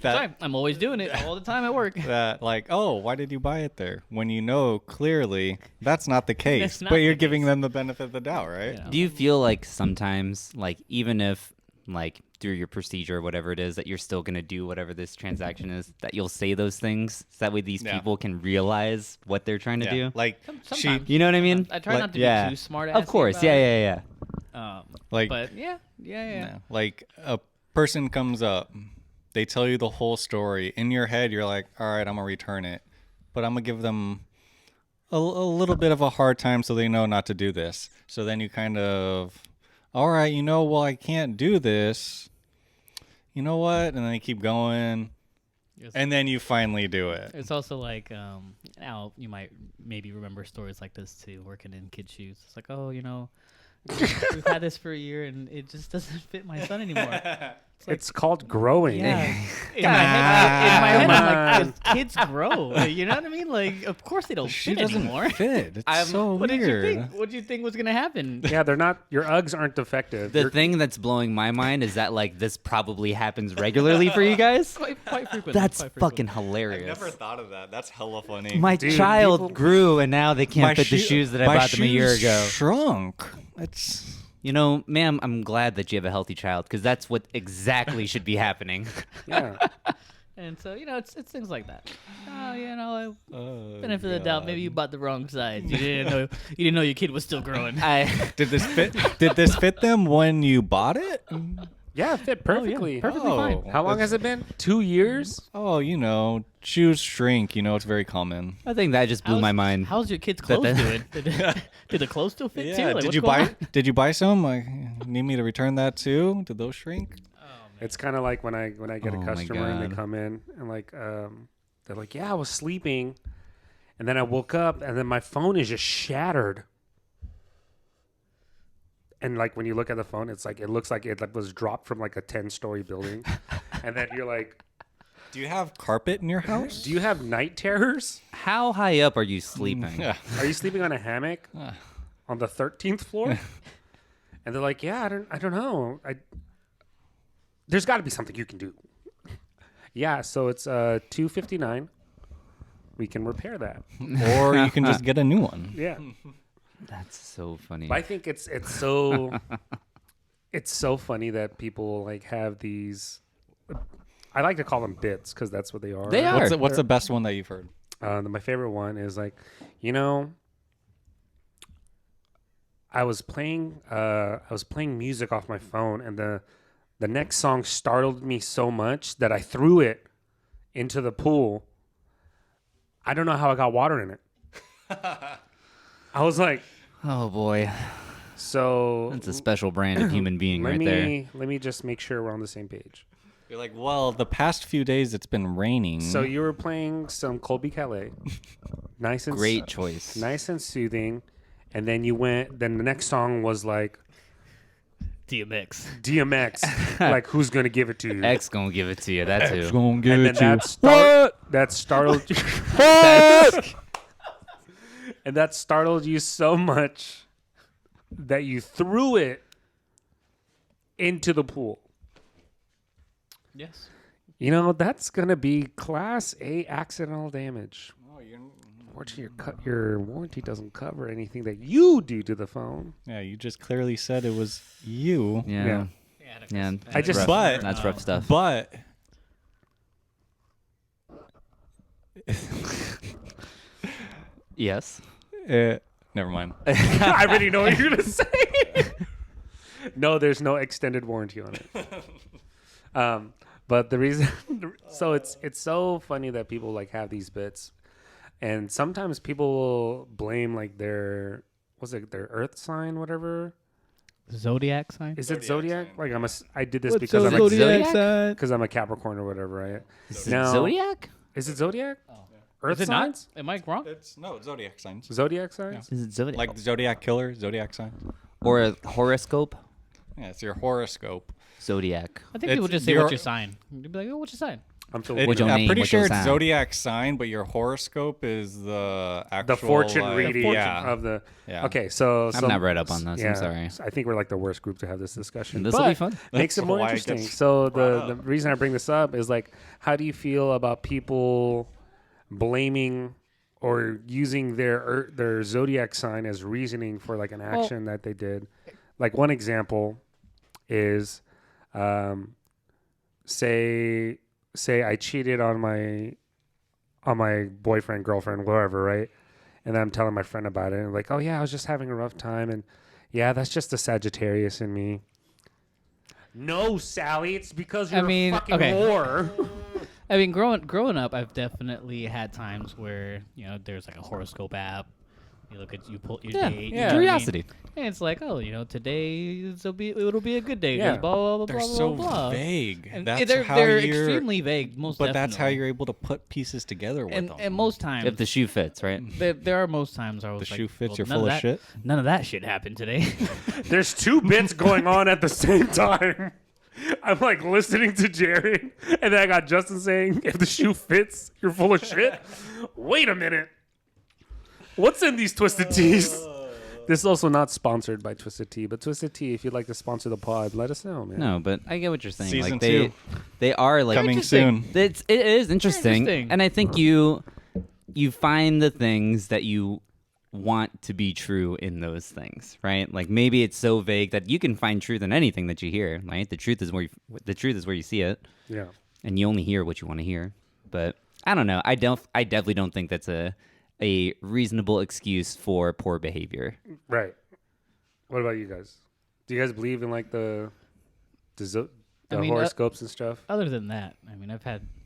Speaker 1: That
Speaker 3: Sorry, I'm always doing it all the time at work.
Speaker 1: that like, oh, why did you buy it there? When you know clearly that's not the case,
Speaker 3: That's not
Speaker 1: but you're
Speaker 3: the
Speaker 1: giving
Speaker 3: case.
Speaker 1: them the benefit of the doubt, right?
Speaker 3: You know?
Speaker 4: Do you feel like sometimes, like even if like through your procedure or whatever it is, that you're still gonna do whatever this transaction is, that you'll say those things so that way these
Speaker 1: Yeah.
Speaker 4: people can realize what they're trying to do?
Speaker 1: Like she,
Speaker 3: Sometimes.
Speaker 4: You know what I mean?
Speaker 3: I try
Speaker 1: Like-
Speaker 3: not to
Speaker 4: yeah.
Speaker 3: be too smart.
Speaker 4: Of course, yeah.
Speaker 1: like,
Speaker 3: But yeah.
Speaker 1: like a person comes up, they tell you the whole story. In your head, you're like, all right, I'm gonna return it, but I'm gonna give them a little bit of a hard time so they know not to do this. So then you kind of, all right, well, I can't do this. You know what? And then they keep going, and then you finally do it.
Speaker 3: It's also like now you might maybe remember stories like this too, working in kid shoes. It's like, oh, we've had this for a year and it just doesn't fit my son anymore.
Speaker 2: It's called growing.
Speaker 3: Yeah. in my head, I'm like, kids grow. You know what I mean? Like, of course they don't
Speaker 1: She
Speaker 3: fit
Speaker 1: doesn't
Speaker 3: anymore.
Speaker 1: fit. It's so
Speaker 3: What did you
Speaker 1: weird.
Speaker 3: think? What did you think was gonna happen?
Speaker 2: Yeah, they're not. Your Uggs aren't defective.
Speaker 4: The thing that's blowing my mind is that like this probably happens regularly for you guys.
Speaker 3: Quite frequently.
Speaker 4: That's
Speaker 3: quite frequently.
Speaker 4: fucking hilarious.
Speaker 1: thought of that. That's hella funny.
Speaker 4: My
Speaker 2: Dude,
Speaker 4: child
Speaker 2: people-
Speaker 4: grew and now they can't
Speaker 1: My
Speaker 4: fit the
Speaker 1: shoe-
Speaker 4: shoes that I
Speaker 1: my
Speaker 4: bought them a year
Speaker 1: shoes
Speaker 4: ago.
Speaker 1: Shrunk. It's
Speaker 4: Ma'am, I'm glad that you have a healthy child because that's what exactly should be happening.
Speaker 2: Yeah.
Speaker 3: And so it's things like that. Benefit of the doubt. Maybe you bought the wrong size. You didn't know your kid was still growing.
Speaker 1: Did this fit? Did this fit them when you bought it?
Speaker 2: Yeah, it fit perfectly.
Speaker 3: Perfectly fine.
Speaker 2: How long has it been? 2 years?
Speaker 1: Oh, shoes shrink. It's very common.
Speaker 4: I think that just blew my mind.
Speaker 3: How's your kid's clothes doing? Did the clothes still fit too? Like,
Speaker 1: Did
Speaker 3: what's
Speaker 1: you
Speaker 3: going
Speaker 1: buy?
Speaker 3: on?
Speaker 1: Did you buy some? Need me to return that too? Did those shrink?
Speaker 2: It's kind of like when I get
Speaker 4: Oh
Speaker 2: a
Speaker 4: my
Speaker 2: customer and they
Speaker 4: God.
Speaker 2: come in and like they're like, yeah, I was sleeping, and then I woke up and then my phone is just shattered. And like when you look at the phone, it's like it looks like it was dropped from like a 10-story building, and then you're like,
Speaker 1: Do you have carpet in your house?
Speaker 2: do you have night terrors?
Speaker 4: How high up are you sleeping?
Speaker 1: Yeah.
Speaker 2: Are you sleeping on a hammock on the 13th floor? And they're like, yeah, I don't know. There's got to be something you can do. Yeah, so it's $259. We can repair that.
Speaker 1: Or you can just get a new one.
Speaker 2: Yeah,
Speaker 4: That's so funny.
Speaker 2: but I think it's so it's so funny that people like have these. I like to call them bits because that's what they are.
Speaker 4: They are.
Speaker 1: What's the best one that you've heard?
Speaker 2: My favorite one is like, I was playing music off my phone, and the next song startled me so much that I threw it into the pool. I don't know how I got water in it. I was like,
Speaker 4: Oh boy,
Speaker 2: so
Speaker 4: that's a special brand of human being
Speaker 2: let
Speaker 4: right
Speaker 2: me
Speaker 4: there.
Speaker 2: let me just make sure we're on the same page.
Speaker 1: You're like, well, the past few days it's been raining.
Speaker 2: So you were playing some Colby Calais, nice and
Speaker 4: Great choice.
Speaker 2: nice and soothing, And then then the next song was like DMX. Like, who's going to give it to you?
Speaker 4: X gonna give it to you. That too.
Speaker 1: Gonna
Speaker 2: And
Speaker 1: get
Speaker 2: then
Speaker 1: you.
Speaker 2: that startled and that startled you so much that you threw it into the pool.
Speaker 3: Yes.
Speaker 2: You know, that's going to be Class A accidental damage. Fortunately, your warranty doesn't cover anything that you do to the phone.
Speaker 1: Yeah, you just clearly said it was you.
Speaker 4: Yeah. Yeah.
Speaker 2: I just-
Speaker 4: rough.
Speaker 1: But-
Speaker 4: That's rough stuff.
Speaker 1: But
Speaker 4: Yes.
Speaker 1: never mind.
Speaker 2: I already know what you're going to say. No, there's no extended warranty on it. But the reason, so it's so funny that people like have these bits, and sometimes people will blame like their earth sign, whatever.
Speaker 3: Zodiac sign.
Speaker 2: Is it
Speaker 1: Zodiac
Speaker 2: zodiac?
Speaker 1: sign.
Speaker 2: Like I did this
Speaker 3: What's
Speaker 2: because I'm
Speaker 4: Zodiac
Speaker 3: sign?
Speaker 2: because I'm a Capricorn or whatever, right?
Speaker 4: Is it
Speaker 2: Now-
Speaker 4: Zodiac?
Speaker 2: Is it zodiac?
Speaker 3: Oh.
Speaker 2: Earth
Speaker 3: Is it
Speaker 2: signs?
Speaker 3: not? Am I wrong?
Speaker 1: It's Zodiac signs.
Speaker 2: Zodiac signs?
Speaker 4: Is it Zodiac?
Speaker 1: Like the Zodiac killer, Zodiac sign.
Speaker 4: or a horoscope?
Speaker 1: Yeah, it's your horoscope.
Speaker 4: Zodiac.
Speaker 3: I think people
Speaker 1: It's
Speaker 3: just say
Speaker 1: your-
Speaker 3: what's your sign. You'd be like, oh, what's your sign?
Speaker 2: I'm
Speaker 1: It-
Speaker 2: Filipino.
Speaker 4: What's your
Speaker 1: I'm
Speaker 4: name?
Speaker 1: pretty
Speaker 4: What's your
Speaker 1: sure it's
Speaker 4: sign?
Speaker 1: Zodiac sign, but your horoscope is the actual
Speaker 2: The fortune
Speaker 1: like,
Speaker 2: reading
Speaker 1: Yeah.
Speaker 2: of the.
Speaker 1: Yeah.
Speaker 2: Okay, so
Speaker 4: I'm not read up on this.
Speaker 2: yeah,
Speaker 4: I'm sorry.
Speaker 2: I think we're like the worst group to have this discussion.
Speaker 4: This will
Speaker 2: but
Speaker 4: be fun.
Speaker 2: Makes it
Speaker 1: That's
Speaker 2: more
Speaker 1: why it
Speaker 2: interesting.
Speaker 1: gets
Speaker 2: So
Speaker 1: brought
Speaker 2: the
Speaker 1: up.
Speaker 2: reason I bring this up is like, how do you feel about people blaming or using their zodiac sign as reasoning for like an action that they did? Like one example is, say I cheated on my boyfriend, girlfriend, whatever, right? And then I'm telling my friend about it, and like, oh yeah, I was just having a rough time, and yeah, that's just the Sagittarius in me. No, Sally, it's because you're
Speaker 3: mean,
Speaker 2: a fucking
Speaker 3: okay.
Speaker 2: whore.
Speaker 3: I mean, growing up, I've definitely had times where there's like a horoscope app. You pull your date.
Speaker 2: yeah.
Speaker 4: Curiosity.
Speaker 3: And it's like, oh, today it'll be a good day.
Speaker 2: Yeah.
Speaker 3: Blah blah blah
Speaker 1: They're
Speaker 3: blah
Speaker 1: so
Speaker 3: blah. blah.
Speaker 1: vague.
Speaker 3: And
Speaker 1: That's
Speaker 3: they're
Speaker 1: how
Speaker 3: they're
Speaker 1: you're,
Speaker 3: extremely vague. Most
Speaker 1: but
Speaker 3: definitely.
Speaker 1: that's how you're able to put pieces together with them.
Speaker 3: And most times,
Speaker 4: If the shoe fits, right?
Speaker 3: there are most times I was
Speaker 1: the
Speaker 3: like,
Speaker 1: shoe fits,
Speaker 3: well,
Speaker 1: you're
Speaker 3: none
Speaker 1: full of
Speaker 3: that-
Speaker 1: shit.
Speaker 3: None of that shit happened today.
Speaker 2: There's two bits going on at the same time. I'm like listening to Jerry, and then I got Justin saying, if the shoe fits, you're full of shit. Wait a minute. What's in these Twisted Teas? This is also not sponsored by Twisted Tea, but Twisted Tea, if you'd like to sponsor the pod, let us know, man.
Speaker 4: No, but I get what you're saying.
Speaker 1: Season
Speaker 4: like
Speaker 1: 2.
Speaker 4: they are like
Speaker 1: Coming
Speaker 3: interesting.
Speaker 1: soon.
Speaker 4: it is interesting,
Speaker 3: Interesting.
Speaker 4: and I think you find the things that you want to be true in those things, right? Like maybe it's so vague that you can find truth in anything that you hear, right? The truth is where you see it,
Speaker 2: Yeah.
Speaker 4: and you only hear what you want to hear. But I don't know. I definitely don't think that's a reasonable excuse for poor behavior.
Speaker 2: Right. What about you guys? Do you guys believe in like the
Speaker 3: I mean,
Speaker 2: horoscopes and stuff?
Speaker 3: Other than that, I mean,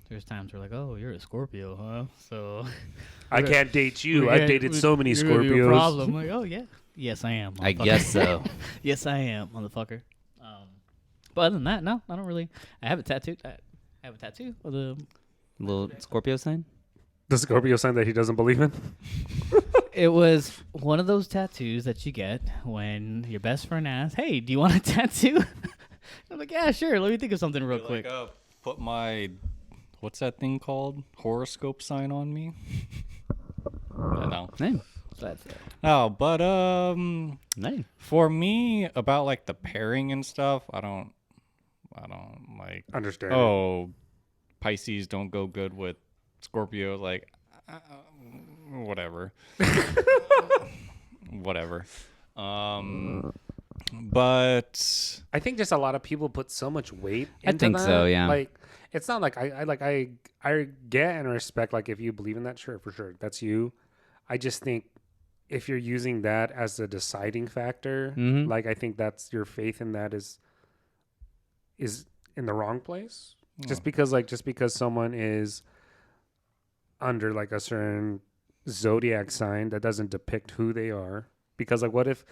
Speaker 3: there's times where like, oh, you're a Scorpio, huh? So
Speaker 2: I can't date you. I've dated so many
Speaker 3: you're gonna be a
Speaker 2: Scorpios.
Speaker 3: problem. Like, oh yeah, yes I am.
Speaker 4: I
Speaker 3: motherfucker.
Speaker 4: guess so.
Speaker 3: Yes I am, motherfucker. But other than that, no, I don't really. I have a tattoo. I have a tattoo of the.
Speaker 4: Little Scorpio sign.
Speaker 2: The Scorpio sign that he doesn't believe in?
Speaker 3: It was one of those tattoos that you get when your best friend asks, "Hey, do you want a tattoo?" I'm like, "Yeah, sure. Let me think of something real quick."
Speaker 1: Put my what's that thing called? Horoscope sign on me. No.
Speaker 4: Hey,
Speaker 3: So that's it.
Speaker 1: No, but
Speaker 4: hey.
Speaker 1: for me about like the pairing and stuff, I don't like
Speaker 2: Understand.
Speaker 1: oh, Pisces don't go good with Scorpio, like whatever. Whatever. But
Speaker 2: I think just a lot of people put so much weight
Speaker 4: I
Speaker 2: into
Speaker 4: think
Speaker 2: that.
Speaker 4: so, yeah.
Speaker 2: Like it's not like I get and respect like if you believe in that, sure, for sure. That's you. I just think if you're using that as a deciding factor,
Speaker 4: Mhm.
Speaker 2: like I think that's your faith in that is in the wrong place. Just because someone is under like a certain zodiac sign that doesn't depict who they are. Because like what if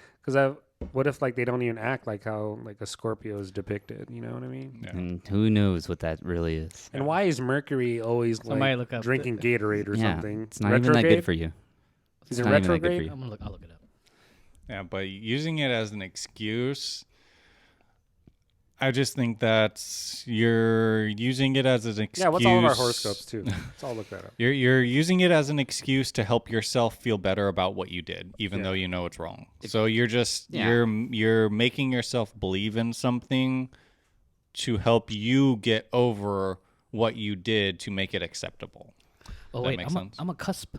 Speaker 2: like they don't even act like how like a Scorpio is depicted? You know what I mean?
Speaker 1: yeah.
Speaker 4: And who knows what that really is?
Speaker 2: And why is Mercury always
Speaker 3: Somebody
Speaker 2: like
Speaker 3: look up
Speaker 2: drinking Gatorade or
Speaker 4: Yeah,
Speaker 2: something?
Speaker 4: it's not even that good for you.
Speaker 2: Is
Speaker 4: It's
Speaker 2: it
Speaker 4: not even that good for
Speaker 2: retrograde?
Speaker 4: you.
Speaker 3: I'll look it up.
Speaker 1: Yeah, but using it as an excuse, I just think that you're using it as an excuse.
Speaker 2: Yeah, what's all of our horoscopes too? Let's all look that up.
Speaker 1: You're using it as an excuse to help yourself feel better about what you did, even though you know it's wrong. So you're just you're making yourself believe in something to help you get over what you did to make it acceptable.
Speaker 3: Oh,
Speaker 1: That
Speaker 3: wait,
Speaker 1: makes sense.
Speaker 3: I'm a cusp.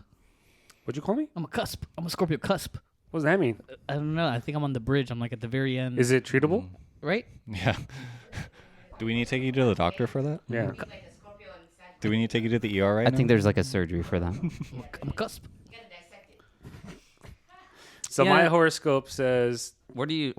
Speaker 2: What'd you call me?
Speaker 3: I'm a cusp. I'm a Scorpio cusp.
Speaker 2: What does that mean?
Speaker 3: I don't know. I think I'm on the bridge. I'm like at the very end.
Speaker 2: Is it treatable?
Speaker 3: Right?
Speaker 1: Yeah. Do we need to take you to the doctor for that?
Speaker 2: Yeah.
Speaker 1: Do we need to take you to the ER right
Speaker 4: I
Speaker 1: now?
Speaker 4: think there's like a surgery for that.
Speaker 3: I'm a cusp.
Speaker 2: So
Speaker 4: Yeah.
Speaker 2: my horoscope says
Speaker 4: Where do you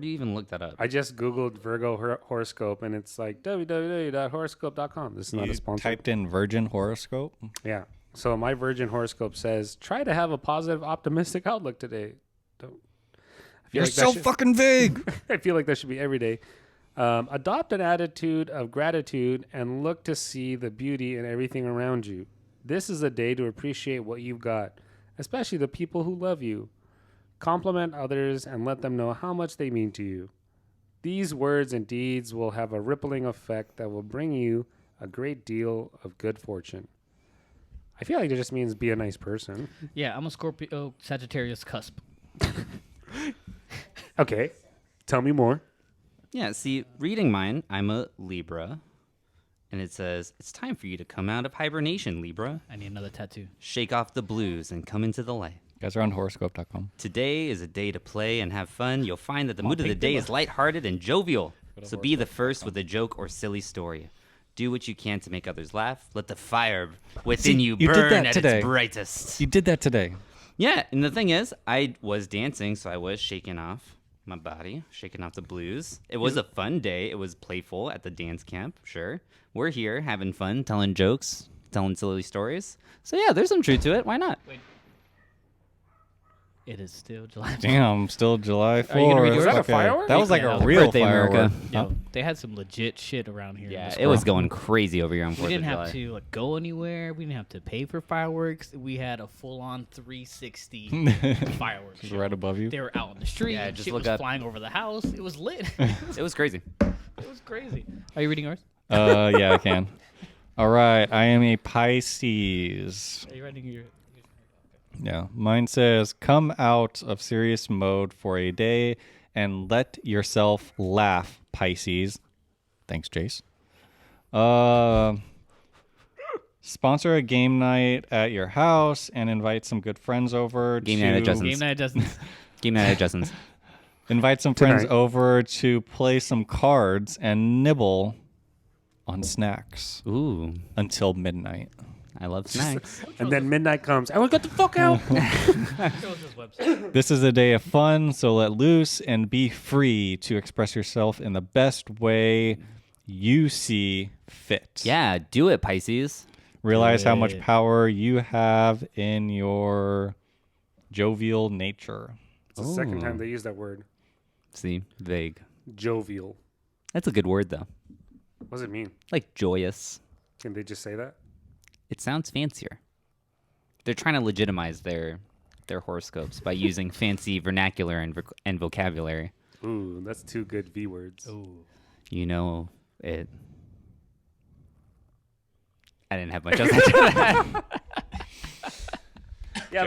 Speaker 4: even look that up?
Speaker 2: I just googled Virgo horoscope and it's like www.horoscope.com. This is not
Speaker 1: You
Speaker 2: a sponsor.
Speaker 1: typed in Virgin horoscope.
Speaker 2: Yeah. So my Virgin horoscope says try to have a positive, optimistic outlook today. Don't. I feel
Speaker 1: You're
Speaker 2: like that
Speaker 1: so
Speaker 2: should-
Speaker 1: fucking vague.
Speaker 2: I feel like that should be every day. Adopt an attitude of gratitude and look to see the beauty in everything around you. This is a day to appreciate what you've got, especially the people who love you. Compliment others and let them know how much they mean to you. These words and deeds will have a rippling effect that will bring you a great deal of good fortune. I feel like it just means be a nice person.
Speaker 3: Yeah, I'm a Scorpio Sagittarius cusp.
Speaker 2: Okay, tell me more.
Speaker 4: Yeah, see, reading mine, I'm a Libra. And it says, it's time for you to come out of hibernation, Libra.
Speaker 3: I need another tattoo.
Speaker 4: Shake off the blues and come into the light.
Speaker 1: You guys are on horoscope.com.
Speaker 4: Today is a day to play and have fun. You'll find that the mood of the day is lighthearted and jovial. So be the first with a joke or silly story. Do what you can to make others laugh. Let the fire within you
Speaker 1: you did
Speaker 4: burn
Speaker 1: that
Speaker 4: at
Speaker 1: today.
Speaker 4: its brightest.
Speaker 1: You did that today.
Speaker 4: Yeah, and the thing is, I was dancing, so I was shaking off my body, shaking off the blues. It was a fun day. It was playful at the dance camp, sure. We're here having fun, telling jokes, telling silly stories. So yeah, there's some truth to it. Why not?
Speaker 3: It is still July.
Speaker 1: Damn, still July 4th.
Speaker 3: Are you gonna read yours?
Speaker 2: Was that a
Speaker 1: Okay.
Speaker 2: firework?
Speaker 1: That was like
Speaker 3: Yeah, that
Speaker 1: a
Speaker 3: was
Speaker 1: real
Speaker 4: Birthday,
Speaker 1: firework.
Speaker 4: America.
Speaker 3: Yo, they had some legit shit around here. in
Speaker 4: Yeah,
Speaker 3: this
Speaker 4: it was
Speaker 3: club.
Speaker 4: going crazy over here on 4th
Speaker 3: We
Speaker 4: of
Speaker 3: didn't
Speaker 4: July.
Speaker 3: have to like go anywhere. We didn't have to pay for fireworks. We had a full-on 360 fireworks.
Speaker 1: Just
Speaker 3: show.
Speaker 1: right above you.
Speaker 3: They were out in the street.
Speaker 4: Yeah, just
Speaker 3: shit
Speaker 4: look
Speaker 3: was
Speaker 4: up.
Speaker 3: flying over the house. It was lit.
Speaker 4: It was crazy.
Speaker 3: It was crazy. Are you reading yours?
Speaker 1: Yeah, I can. All right, I am a Pisces.
Speaker 3: Are you reading your?
Speaker 1: Yeah, mine says, come out of serious mode for a day and let yourself laugh, Pisces. Thanks, Jace. Sponsor a game night at your house and invite some good friends over.
Speaker 4: Game night at Justin's.
Speaker 3: Game night adjustments.
Speaker 4: Game night at Justin's.
Speaker 1: Invite some friends
Speaker 2: Tonight.
Speaker 1: over to play some cards and nibble on snacks
Speaker 4: Ooh,
Speaker 1: until midnight.
Speaker 4: I love snacks.
Speaker 2: And then midnight comes. Everyone get the fuck out.
Speaker 3: Show us this website.
Speaker 1: This is a day of fun, so let loose and be free to express yourself in the best way you see fit.
Speaker 4: Yeah, do it, Pisces.
Speaker 1: Realize how much
Speaker 3: Good.
Speaker 1: power you have in your jovial nature.
Speaker 2: It's the second
Speaker 4: Ooh.
Speaker 2: time they use that word.
Speaker 4: See, vague.
Speaker 2: Jovial.
Speaker 4: That's a good word, though.
Speaker 2: What does it mean?
Speaker 4: Like joyous.
Speaker 2: Can they just say that?
Speaker 4: It sounds fancier. They're trying to legitimize their horoscopes by using fancy vernacular and vocabulary.
Speaker 2: Ooh, that's two good V words.
Speaker 3: Ooh.
Speaker 4: You know it. I didn't have much else after that.
Speaker 2: Yeah,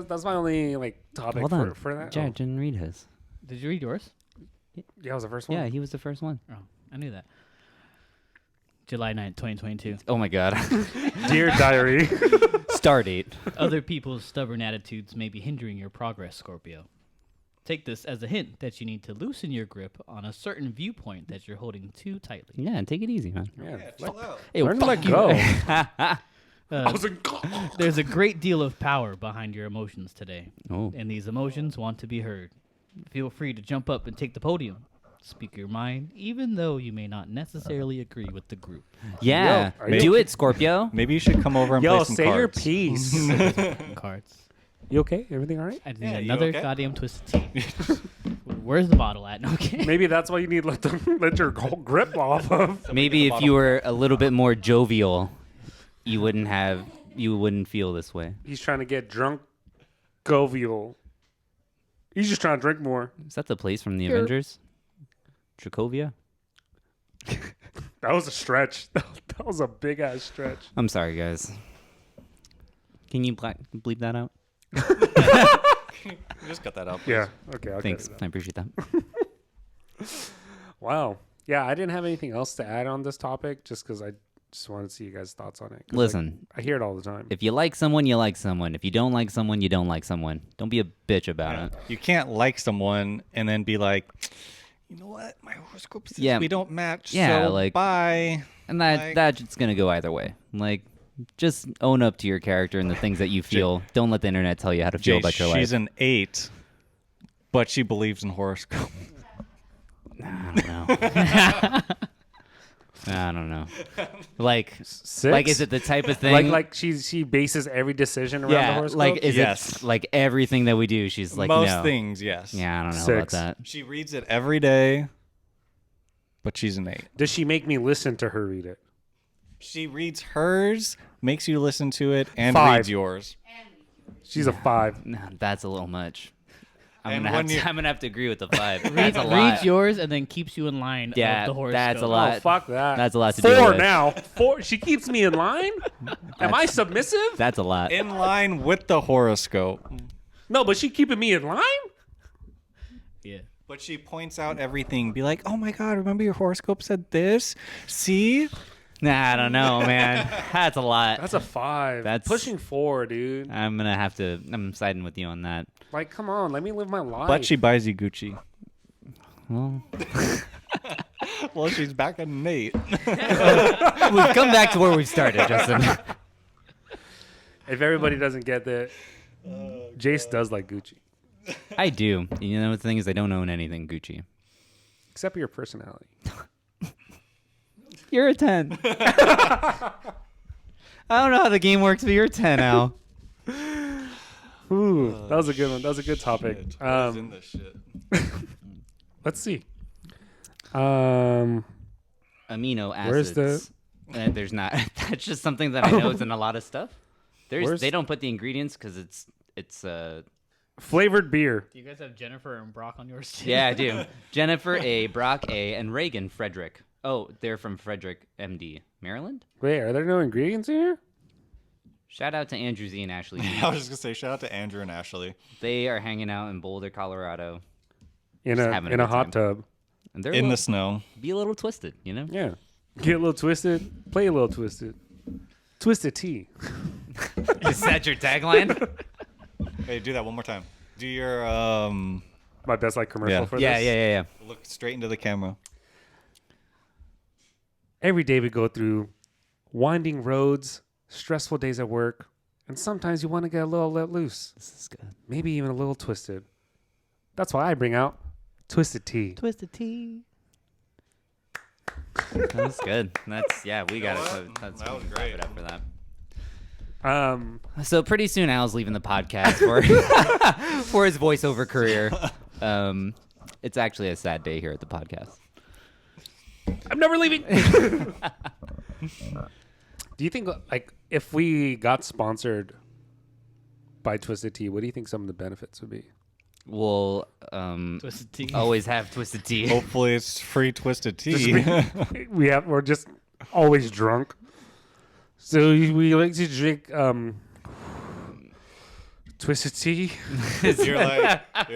Speaker 2: that's my only like topic
Speaker 4: Hold on.
Speaker 2: for that.
Speaker 4: Jared didn't read his.
Speaker 3: Did you read yours?
Speaker 2: Yeah, that was the first one.
Speaker 4: Yeah, he was the first one.
Speaker 3: Oh, I knew that. July 9th, 2022.
Speaker 4: Oh my god.
Speaker 2: Dear diary.
Speaker 4: Star date.
Speaker 3: Other people's stubborn attitudes may be hindering your progress, Scorpio. Take this as a hint that you need to loosen your grip on a certain viewpoint that you're holding too tightly.
Speaker 4: Yeah, take it easy, man.
Speaker 2: Yeah,
Speaker 3: Hey,
Speaker 2: learn to
Speaker 3: fuck
Speaker 2: let
Speaker 3: you.
Speaker 2: go.
Speaker 3: There's a great deal of power behind your emotions today,
Speaker 4: Oh.
Speaker 3: and these emotions want to be heard. Feel free to jump up and take the podium. Speak your mind, even though you may not necessarily agree with the group.
Speaker 4: Yeah,
Speaker 2: Yo, are you-
Speaker 4: do it, Scorpio.
Speaker 1: Maybe you should come over and
Speaker 2: Yo,
Speaker 1: play some
Speaker 2: say your
Speaker 1: cards.
Speaker 2: piece.
Speaker 3: Cards.
Speaker 2: You okay? Everything all right?
Speaker 3: I need
Speaker 1: Yeah, you
Speaker 3: another
Speaker 1: okay?
Speaker 3: goddamn twisted tea. Where's the bottle at? Okay.
Speaker 2: Maybe that's why you need to let your whole grip off of.
Speaker 4: Maybe if you were a little bit more jovial, you wouldn't feel this way.
Speaker 2: He's trying to get drunk, jovial. He's just trying to drink more.
Speaker 4: Is that the place from the
Speaker 2: Here.
Speaker 4: Avengers? Trachovia?
Speaker 2: That was a stretch. That was a big ass stretch.
Speaker 4: I'm sorry, guys. Can you bleep that out?
Speaker 1: Just cut that out, please.
Speaker 2: Yeah. Okay. I'll
Speaker 4: Thanks.
Speaker 2: cut it
Speaker 4: I
Speaker 2: out.
Speaker 4: appreciate that.
Speaker 2: Wow. Yeah, I didn't have anything else to add on this topic, just because I just wanted to see you guys' thoughts on it. 'Cause,
Speaker 4: Listen,
Speaker 2: I hear it all the time.
Speaker 4: if you like someone, you like someone. If you don't like someone, you don't like someone. Don't be a bitch about it.
Speaker 1: You can't like someone and then be like, you know what? My horoscope says
Speaker 4: Yeah.
Speaker 1: we don't match.
Speaker 4: Yeah,
Speaker 1: so
Speaker 4: like-
Speaker 1: bye.
Speaker 4: And
Speaker 1: Like-
Speaker 4: that's gonna go either way. Like, just own up to your character and the things that you feel. Don't let the internet tell you how to feel
Speaker 1: Jay,
Speaker 4: about your
Speaker 1: she's
Speaker 4: life.
Speaker 1: an 8, but she believes in horoscope.
Speaker 4: I don't know. I don't know. Like,
Speaker 2: 6?
Speaker 4: like, is it the type of thing?
Speaker 2: like she bases every decision around the
Speaker 4: yeah,
Speaker 2: horoscope?
Speaker 4: like, is
Speaker 1: Yes.
Speaker 4: it like everything that we do? She's like,
Speaker 1: Most
Speaker 4: no.
Speaker 1: things, yes.
Speaker 4: Yeah, I don't know
Speaker 2: 6.
Speaker 4: about that.
Speaker 1: She reads it every day, but she's an 8.
Speaker 2: Does she make me listen to her read it?
Speaker 1: She reads hers, makes you listen to it, and
Speaker 2: 5.
Speaker 1: reads yours.
Speaker 2: She's a 5.
Speaker 4: No, that's a little much. I'm
Speaker 1: And
Speaker 4: gonna,
Speaker 1: when
Speaker 4: have to,
Speaker 1: you-
Speaker 4: I'm gonna have to agree with the 5. That's a lot.
Speaker 3: Reads yours and then keeps you in line
Speaker 4: Yeah,
Speaker 3: of the horoscope.
Speaker 4: that's a lot.
Speaker 2: Oh, fuck that.
Speaker 4: That's a lot to
Speaker 2: 4
Speaker 4: deal with.
Speaker 2: now. 4. She keeps me in line? Am I submissive?
Speaker 4: That's a lot.
Speaker 1: In line with the horoscope.
Speaker 2: No, but she keeping me in line?
Speaker 3: Yeah.
Speaker 1: But she points out everything. Be like, oh my God, remember your horoscope said this? See?
Speaker 4: Nah, I don't know, man. That's a lot.
Speaker 2: That's a 5.
Speaker 4: That's-
Speaker 2: pushing 4, dude.
Speaker 4: I'm gonna have to. I'm siding with you on that.
Speaker 2: Like, come on, let me live my life.
Speaker 1: But she buys you Gucci.
Speaker 4: Well,
Speaker 1: Well, she's back at Nate.
Speaker 4: we've come back to where we started, Justin.
Speaker 2: If everybody doesn't get that, Jace does like Gucci,
Speaker 4: I do. You know, the thing is, I don't own anything Gucci.
Speaker 2: except for your personality.
Speaker 4: You're a 10. I don't know how the game works, but you're a 10, Al.
Speaker 2: Ooh, that was a good one. That was a good topic.
Speaker 1: What is in this shit?
Speaker 2: Let's see.
Speaker 4: Amino
Speaker 2: Where's
Speaker 4: acids.
Speaker 2: the-
Speaker 4: There's not. That's just something that I know is in a lot of stuff.
Speaker 2: Where's-
Speaker 4: They don't put the ingredients because it's
Speaker 2: Flavored beer.
Speaker 3: Do you guys have Jennifer and Brock on yours too?
Speaker 4: yeah, I do. Jennifer A, Brock A, and Reagan Frederick. Oh, they're from Frederick, MD, Maryland.
Speaker 2: Wait, are there no ingredients in here?
Speaker 4: Shout out to Andrew Z and Ashley. B.
Speaker 1: I was just gonna say, shout out to Andrew and Ashley.
Speaker 4: They are hanging out in Boulder, Colorado,
Speaker 2: In
Speaker 4: Just
Speaker 2: a
Speaker 4: having a
Speaker 2: in a
Speaker 4: good
Speaker 2: hot
Speaker 4: time.
Speaker 2: tub.
Speaker 4: and they're
Speaker 1: In
Speaker 4: a
Speaker 1: the
Speaker 4: little,
Speaker 1: snow.
Speaker 4: be a little twisted, you know.
Speaker 2: Yeah. Get a little twisted. Play a little twisted. Twisted tea.
Speaker 4: Is that your tagline?
Speaker 1: Hey, do that one more time. Do your
Speaker 2: My best like commercial
Speaker 1: Yeah.
Speaker 2: for
Speaker 4: yeah,
Speaker 2: this.
Speaker 4: yeah.
Speaker 1: look straight into the camera.
Speaker 2: Every day we go through winding roads, stressful days at work, and sometimes you want to get a little let loose,
Speaker 4: This is good.
Speaker 2: maybe even a little twisted. That's why I bring out Twisted Tea.
Speaker 4: Twisted tea. That's good. That's we got it. That's
Speaker 1: That was
Speaker 4: clap
Speaker 1: great.
Speaker 4: it up for that.
Speaker 2: Um,
Speaker 4: So pretty soon, Al's leaving the podcast for for his voiceover career. It's actually a sad day here at the podcast.
Speaker 2: I'm never leaving. Do you think, like, if we got sponsored by Twisted Tea, what do you think some of the benefits would be?
Speaker 4: We'll
Speaker 3: Twisted tea.
Speaker 4: always have twisted tea.
Speaker 1: Hopefully, it's free twisted
Speaker 2: Just
Speaker 1: tea.
Speaker 2: we're just always drunk, so we like to drink Twisted Tea.
Speaker 1: you're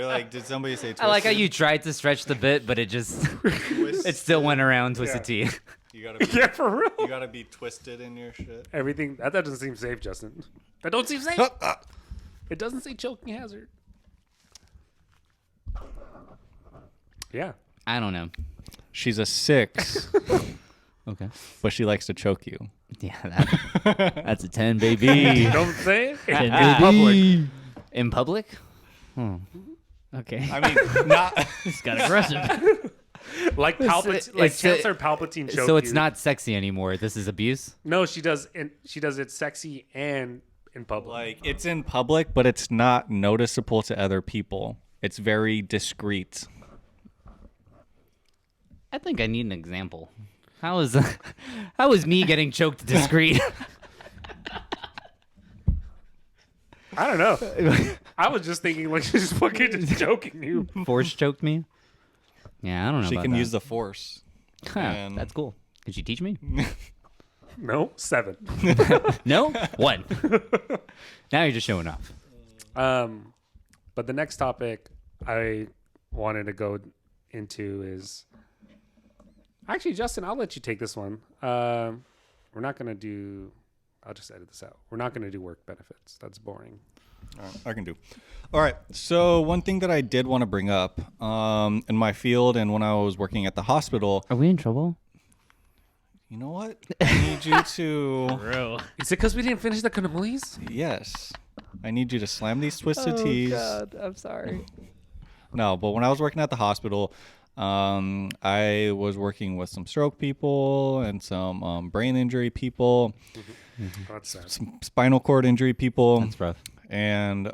Speaker 1: like, did somebody say twisted?
Speaker 4: I like how you tried to stretch the bit, but it just it still went around twisted tea.
Speaker 1: You gotta be,
Speaker 2: Yeah, for real.
Speaker 1: you gotta be twisted in your shit.
Speaker 2: Everything that doesn't seem safe, Justin. That don't seem safe. It doesn't say choking hazard. Yeah.
Speaker 4: I don't know.
Speaker 1: She's a 6,
Speaker 4: Okay.
Speaker 1: but she likes to choke you.
Speaker 4: Yeah, that's a 10, baby.
Speaker 2: Don't say it.
Speaker 4: In public. In public?
Speaker 3: Okay.
Speaker 1: I mean, not.
Speaker 3: It's got aggressive.
Speaker 2: Like Palpatine, like Chancellor Palpatine choke
Speaker 4: So it's
Speaker 2: you.
Speaker 4: not sexy anymore. This is abuse.
Speaker 2: No, she does it sexy and in public.
Speaker 1: Like, it's in public, but it's not noticeable to other people. It's very discreet.
Speaker 4: I think I need an example. How is me getting choked discreet?
Speaker 2: I don't know. I was just thinking like she's fucking just joking you.
Speaker 4: Force choked me. Yeah, I don't know.
Speaker 1: She
Speaker 4: about
Speaker 1: can
Speaker 4: that.
Speaker 1: use the force.
Speaker 4: Huh,
Speaker 1: and-
Speaker 4: that's cool. Could you teach me?
Speaker 2: No, 7.
Speaker 4: No, 1. Now you're just showing off.
Speaker 2: But the next topic I wanted to go into is actually, Justin, I'll let you take this one. We're not going to do, I'll just edit this out. We're not going to do work benefits. That's boring.
Speaker 1: All right, I can do. All right. So one thing that I did want to bring up in my field and when I was working at the hospital,
Speaker 4: Are we in trouble?
Speaker 1: you know what? I need you to,
Speaker 3: Bro.
Speaker 2: Is it because we didn't finish the cannolis?
Speaker 1: yes, I need you to slam these twisted tees.
Speaker 4: I'm sorry.
Speaker 1: No, but when I was working at the hospital, I was working with some stroke people and some brain injury people,
Speaker 2: That's sad.
Speaker 1: some spinal cord injury people.
Speaker 4: That's rough.
Speaker 1: And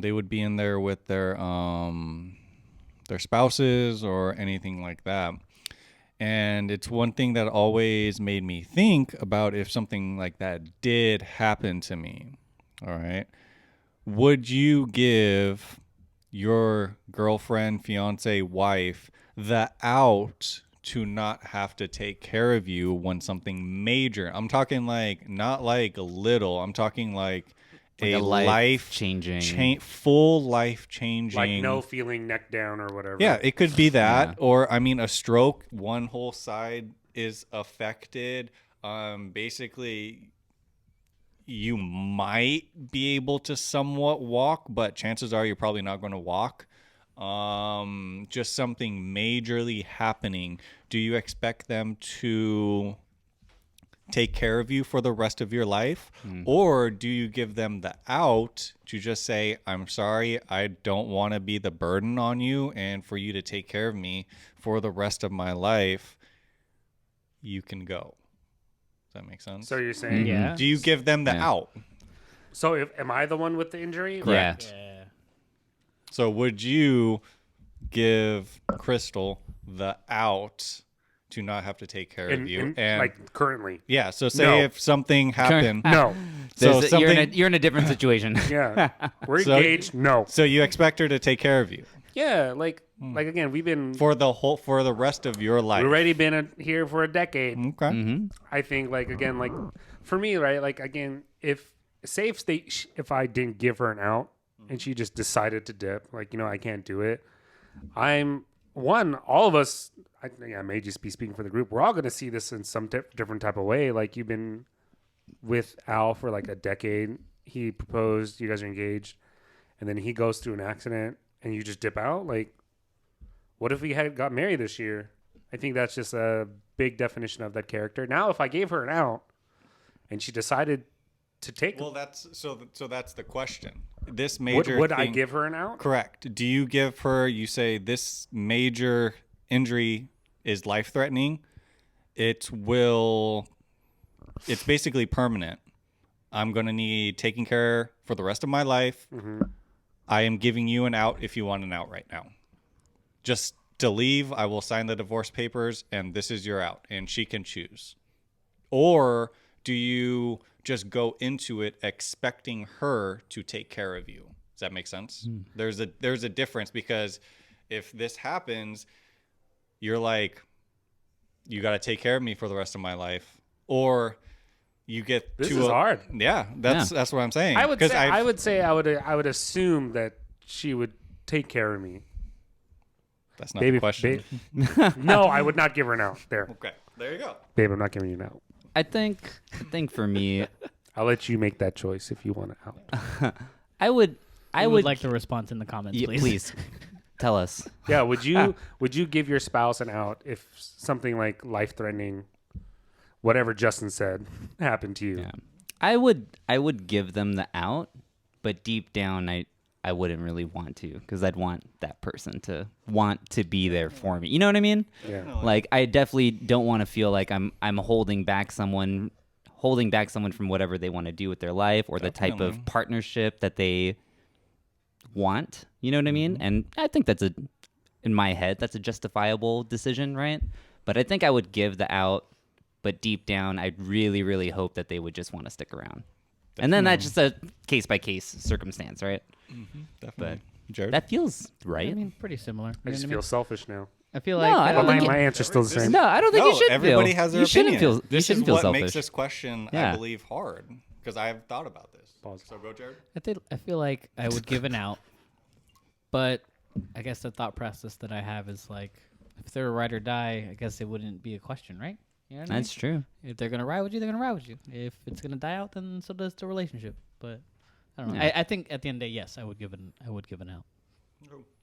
Speaker 1: they would be in there with their spouses or anything like that. And it's one thing that always made me think about if something like that did happen to me. All right. Would you give your girlfriend, fiance, wife the out to not have to take care of you when something major? I'm talking like not like little. I'm talking like a life
Speaker 4: changing,
Speaker 1: full life changing,
Speaker 2: Like no feeling neck down or whatever.
Speaker 1: yeah, it could be that,
Speaker 4: Yeah.
Speaker 1: or I mean, a stroke. One whole side is affected. Basically, you might be able to somewhat walk, but chances are you're probably not going to walk. Just something majorly happening. Do you expect them to take care of you for the rest of your life? Or do you give them the out to just say, I'm sorry, I don't want to be the burden on you, and for you to take care of me for the rest of my life, you can go. Does that make sense?
Speaker 2: So you're saying,
Speaker 3: Yeah.
Speaker 1: Do you give them the
Speaker 4: Yeah.
Speaker 1: out?
Speaker 2: so if am I the one with the injury?
Speaker 4: Correct.
Speaker 3: Yeah.
Speaker 1: So would you give Crystal the out to not have to take care of you? And
Speaker 2: Like currently.
Speaker 1: yeah, so say
Speaker 2: No.
Speaker 1: if something happened,
Speaker 2: No.
Speaker 1: so
Speaker 4: You're in a different situation.
Speaker 2: Yeah. We're
Speaker 1: So-
Speaker 2: engaged. No.
Speaker 1: so you expect her to take care of you
Speaker 2: Yeah. Like again, we've been
Speaker 1: for the rest of your life.
Speaker 2: we've already been here for a decade.
Speaker 1: Okay.
Speaker 4: Mm-hmm.
Speaker 2: I think like again, like for me, right? Like again, if safe state, if I didn't give her an out and she just decided to dip, like, you know, I can't do it. All of us, I may just be speaking for the group. We're all going to see this in some different type of way. Like you've been with Al for like a decade. He proposed, you guys are engaged, and then he goes through an accident and you just dip out. Like, what if we had got married this year? I think that's just a big definition of that character. Now, if I gave her an out and she decided to take,
Speaker 1: Well, that's so that's the question. This major
Speaker 2: would I
Speaker 1: thing-
Speaker 2: give her an out?
Speaker 1: Correct. Do you give her, you say this major injury is life-threatening, it's basically permanent. I'm going to need taking care for the rest of my life. I am giving you an out if you want an out right now. Just to leave, I will sign the divorce papers and this is your out and she can choose. Or do you just go into it expecting her to take care of you? Does that make sense? There's a difference, because if this happens, you're like, you got to take care of me for the rest of my life, or you get
Speaker 2: This
Speaker 1: to
Speaker 2: is
Speaker 1: a-
Speaker 2: hard.
Speaker 1: Yeah, that's what I'm saying.
Speaker 2: I would
Speaker 1: 'Cause
Speaker 2: say I would assume that she would take care of me.
Speaker 1: that's not the question.
Speaker 2: No, I would not give her an out. There,
Speaker 1: Okay, there you go.
Speaker 2: babe, I'm not giving you an out.
Speaker 4: I think for me,
Speaker 2: I'll let you make that choice if you want it out.
Speaker 4: I would
Speaker 3: like the response in the comments,
Speaker 4: Yeah,
Speaker 3: please.
Speaker 4: please tell us.
Speaker 2: Yeah, would you give your spouse an out if something like life threatening, whatever Justin said, happened to you?
Speaker 4: Yeah. I would give them the out, but deep down I wouldn't really want to, because I'd want that person to want to be there for me. You know what I mean?
Speaker 2: Yeah.
Speaker 4: Like, I definitely don't want to feel like I'm holding back someone from whatever they want to do with their life, or the type
Speaker 1: Definitely.
Speaker 4: of partnership that they want. You know what I mean? And I think in my head, that's a justifiable decision, right? But I think I would give the out, but deep down, I really, really hope that they would just want to stick around. And then that's just a case by case circumstance, right?
Speaker 1: Definitely. Jared?
Speaker 4: That feels right.
Speaker 3: I mean, pretty similar.
Speaker 2: I just feel selfish now.
Speaker 3: I feel
Speaker 4: No,
Speaker 3: like
Speaker 4: I don't
Speaker 2: But
Speaker 4: think
Speaker 2: my answer's still the same.
Speaker 4: No, I don't think you should
Speaker 1: everybody
Speaker 4: feel.
Speaker 1: has their
Speaker 4: you shouldn't
Speaker 1: opinion.
Speaker 4: feel.
Speaker 1: This
Speaker 4: you shouldn't
Speaker 1: is
Speaker 4: feel
Speaker 1: what
Speaker 4: selfish.
Speaker 1: makes this question,
Speaker 4: Yeah.
Speaker 1: I believe, hard because I've thought about this.
Speaker 2: Pause.
Speaker 1: So go, Jared.
Speaker 3: I feel like I would give an out, but I guess the thought process that I have is like, if they're a ride or die, I guess it wouldn't be a question, right? You know what I mean?
Speaker 4: That's true.
Speaker 3: If they're gonna ride with you, they're gonna ride with you. If it's gonna die out, then so does the relationship. But I don't know.
Speaker 4: Yeah.
Speaker 3: I think at the end of the day, yes, I would give an out.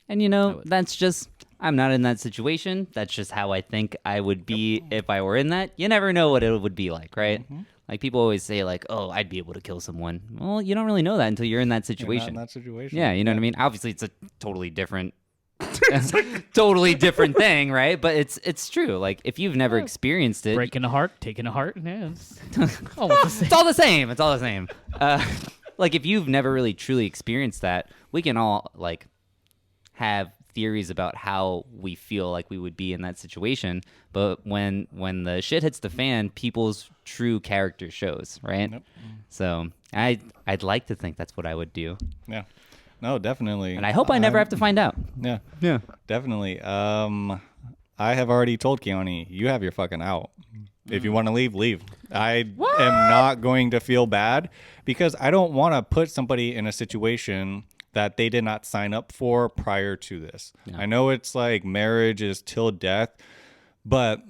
Speaker 4: And
Speaker 3: I would.
Speaker 4: that's just, I'm not in that situation. That's just how I think I would be if I were in that. You never know what it would be like, right? Like people always say like, oh, I'd be able to kill someone. Well, you don't really know that until you're in that
Speaker 1: You're not
Speaker 4: situation.
Speaker 1: in that situation.
Speaker 4: Yeah, you know what I mean? Obviously it's a totally different totally different thing, right? But it's true. Like if you've never experienced it,
Speaker 3: Breaking a heart, taking a heart, yeah, it's almost the same.
Speaker 4: it's all the same. It's all the same. Like if you've never really truly experienced that, we can all like have theories about how we feel like we would be in that situation. But when the shit hits the fan, people's true character shows, right?
Speaker 1: Yep.
Speaker 4: So I'd like to think that's what I would do,
Speaker 1: Yeah. No, definitely.
Speaker 4: and I hope I never have to find out.
Speaker 1: Yeah.
Speaker 4: Yeah.
Speaker 1: Definitely. I have already told Keone, you have your fucking out. If you want to leave, leave. I am not going to feel bad because I don't want to put somebody in a situation that they did not sign up for prior to this.
Speaker 4: Yeah.
Speaker 1: I know it's like marriage is till death, but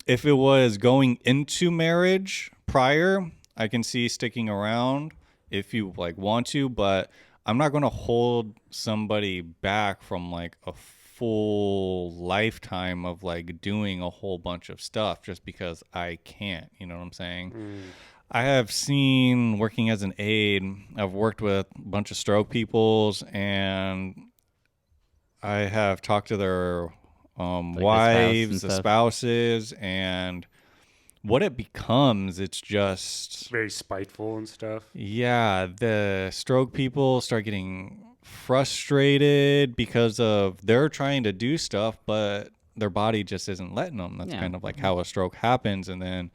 Speaker 1: if it was going into marriage prior, I can see sticking around if you like want to, but I'm not going to hold somebody back from like a full lifetime of like doing a whole bunch of stuff just because I can't, you know what I'm saying? I have seen working as an aide, I've worked with a bunch of stroke peoples and I have talked to their wives,
Speaker 4: and
Speaker 1: the
Speaker 4: stuff.
Speaker 1: spouses, and what it becomes, it's just
Speaker 2: Very spiteful and stuff.
Speaker 1: yeah, the stroke people start getting frustrated because of they're trying to do stuff, but their body just isn't letting them. That's
Speaker 4: Yeah.
Speaker 1: kind of like how a stroke happens. And then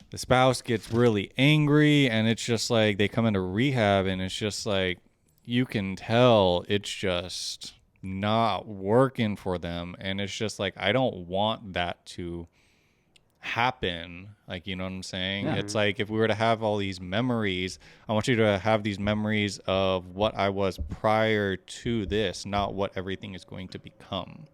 Speaker 1: the spouse gets really angry, and it's just like they come into rehab, and it's just like you can tell it's just not working for them. And it's just like, I don't want that to happen. Like, you know what I'm saying?
Speaker 4: Yeah.
Speaker 1: It's like if we were to have all these memories, I want you to have these memories of what I was prior to this, not what everything is going to become.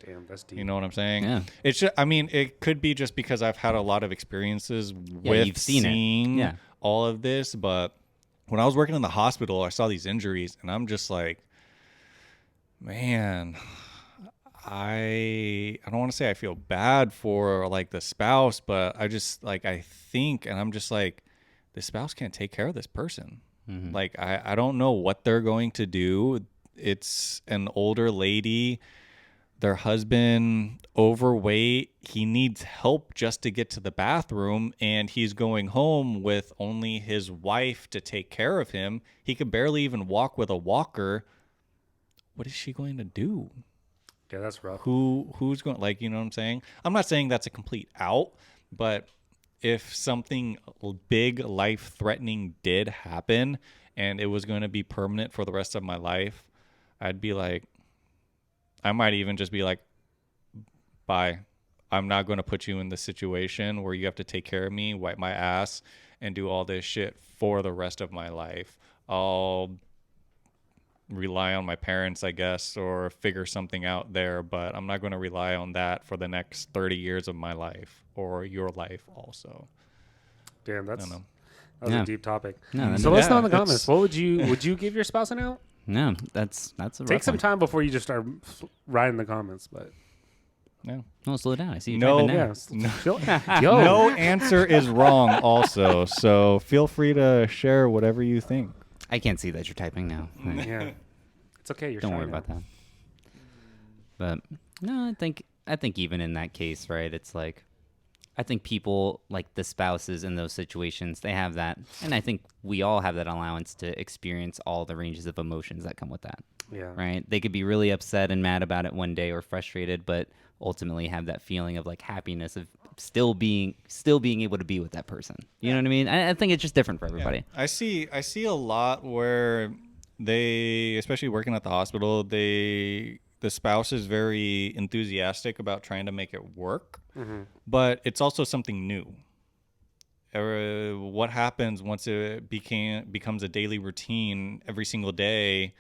Speaker 2: Damn, that's deep.
Speaker 1: You know what I'm saying?
Speaker 4: Yeah.
Speaker 1: It's just, I mean, it could be just because I've had a lot of experiences with
Speaker 4: you've seen it.
Speaker 1: seeing
Speaker 4: Yeah.
Speaker 1: all of this, but when I was working in the hospital, I saw these injuries, and I'm just like, man, I don't want to say I feel bad for like the spouse, but I just like I think, and I'm just like, the spouse can't take care of this person. Like I don't know what they're going to do. It's an older lady, their husband overweight, he needs help just to get to the bathroom, and he's going home with only his wife to take care of him. He could barely even walk with a walker. What is she going to do?
Speaker 2: Yeah, that's rough.
Speaker 1: Who's going, like, you know what I'm saying? I'm not saying that's a complete out, but if something big, life threatening did happen and it was going to be permanent for the rest of my life, I'd be like, I might even just be like, bye. I'm not going to put you in the situation where you have to take care of me, wipe my ass, and do all this shit for the rest of my life. I'll rely on my parents, I guess, or figure something out there, but I'm not going to rely on that for the next 30 years of my life or your life also.
Speaker 2: Damn, that's
Speaker 1: know.
Speaker 2: that was
Speaker 4: Yeah.
Speaker 2: a deep topic.
Speaker 4: No, that's-
Speaker 2: So let us know in the
Speaker 1: Yeah,
Speaker 2: comments.
Speaker 1: it's-
Speaker 2: What would you give your spouse an out?
Speaker 4: No, that's a
Speaker 2: Take
Speaker 4: rough
Speaker 2: some
Speaker 4: one.
Speaker 2: time before you just start writing the comments. But
Speaker 1: No.
Speaker 4: No, slow down. I see you
Speaker 1: No.
Speaker 4: typing now.
Speaker 2: yeah, yo,
Speaker 1: No answer is wrong also, so feel free to share whatever you think.
Speaker 4: I can't see that you're typing now.
Speaker 2: yeah, it's okay. You're
Speaker 4: Don't
Speaker 2: shy
Speaker 4: worry
Speaker 2: now.
Speaker 4: about that. But no, I think even in that case, right? It's like I think people like the spouses in those situations, they have that, and I think we all have that allowance to experience all the ranges of emotions that come with that,
Speaker 2: Yeah,
Speaker 4: right? They could be really upset and mad about it one day or frustrated, but ultimately have that feeling of like happiness of still being able to be with that person. You know what I mean? I think it's just different for everybody.
Speaker 1: I see a lot where they, especially working at the hospital, the spouse is very enthusiastic about trying to make it work, but it's also something new. What happens once it becomes a daily routine every single day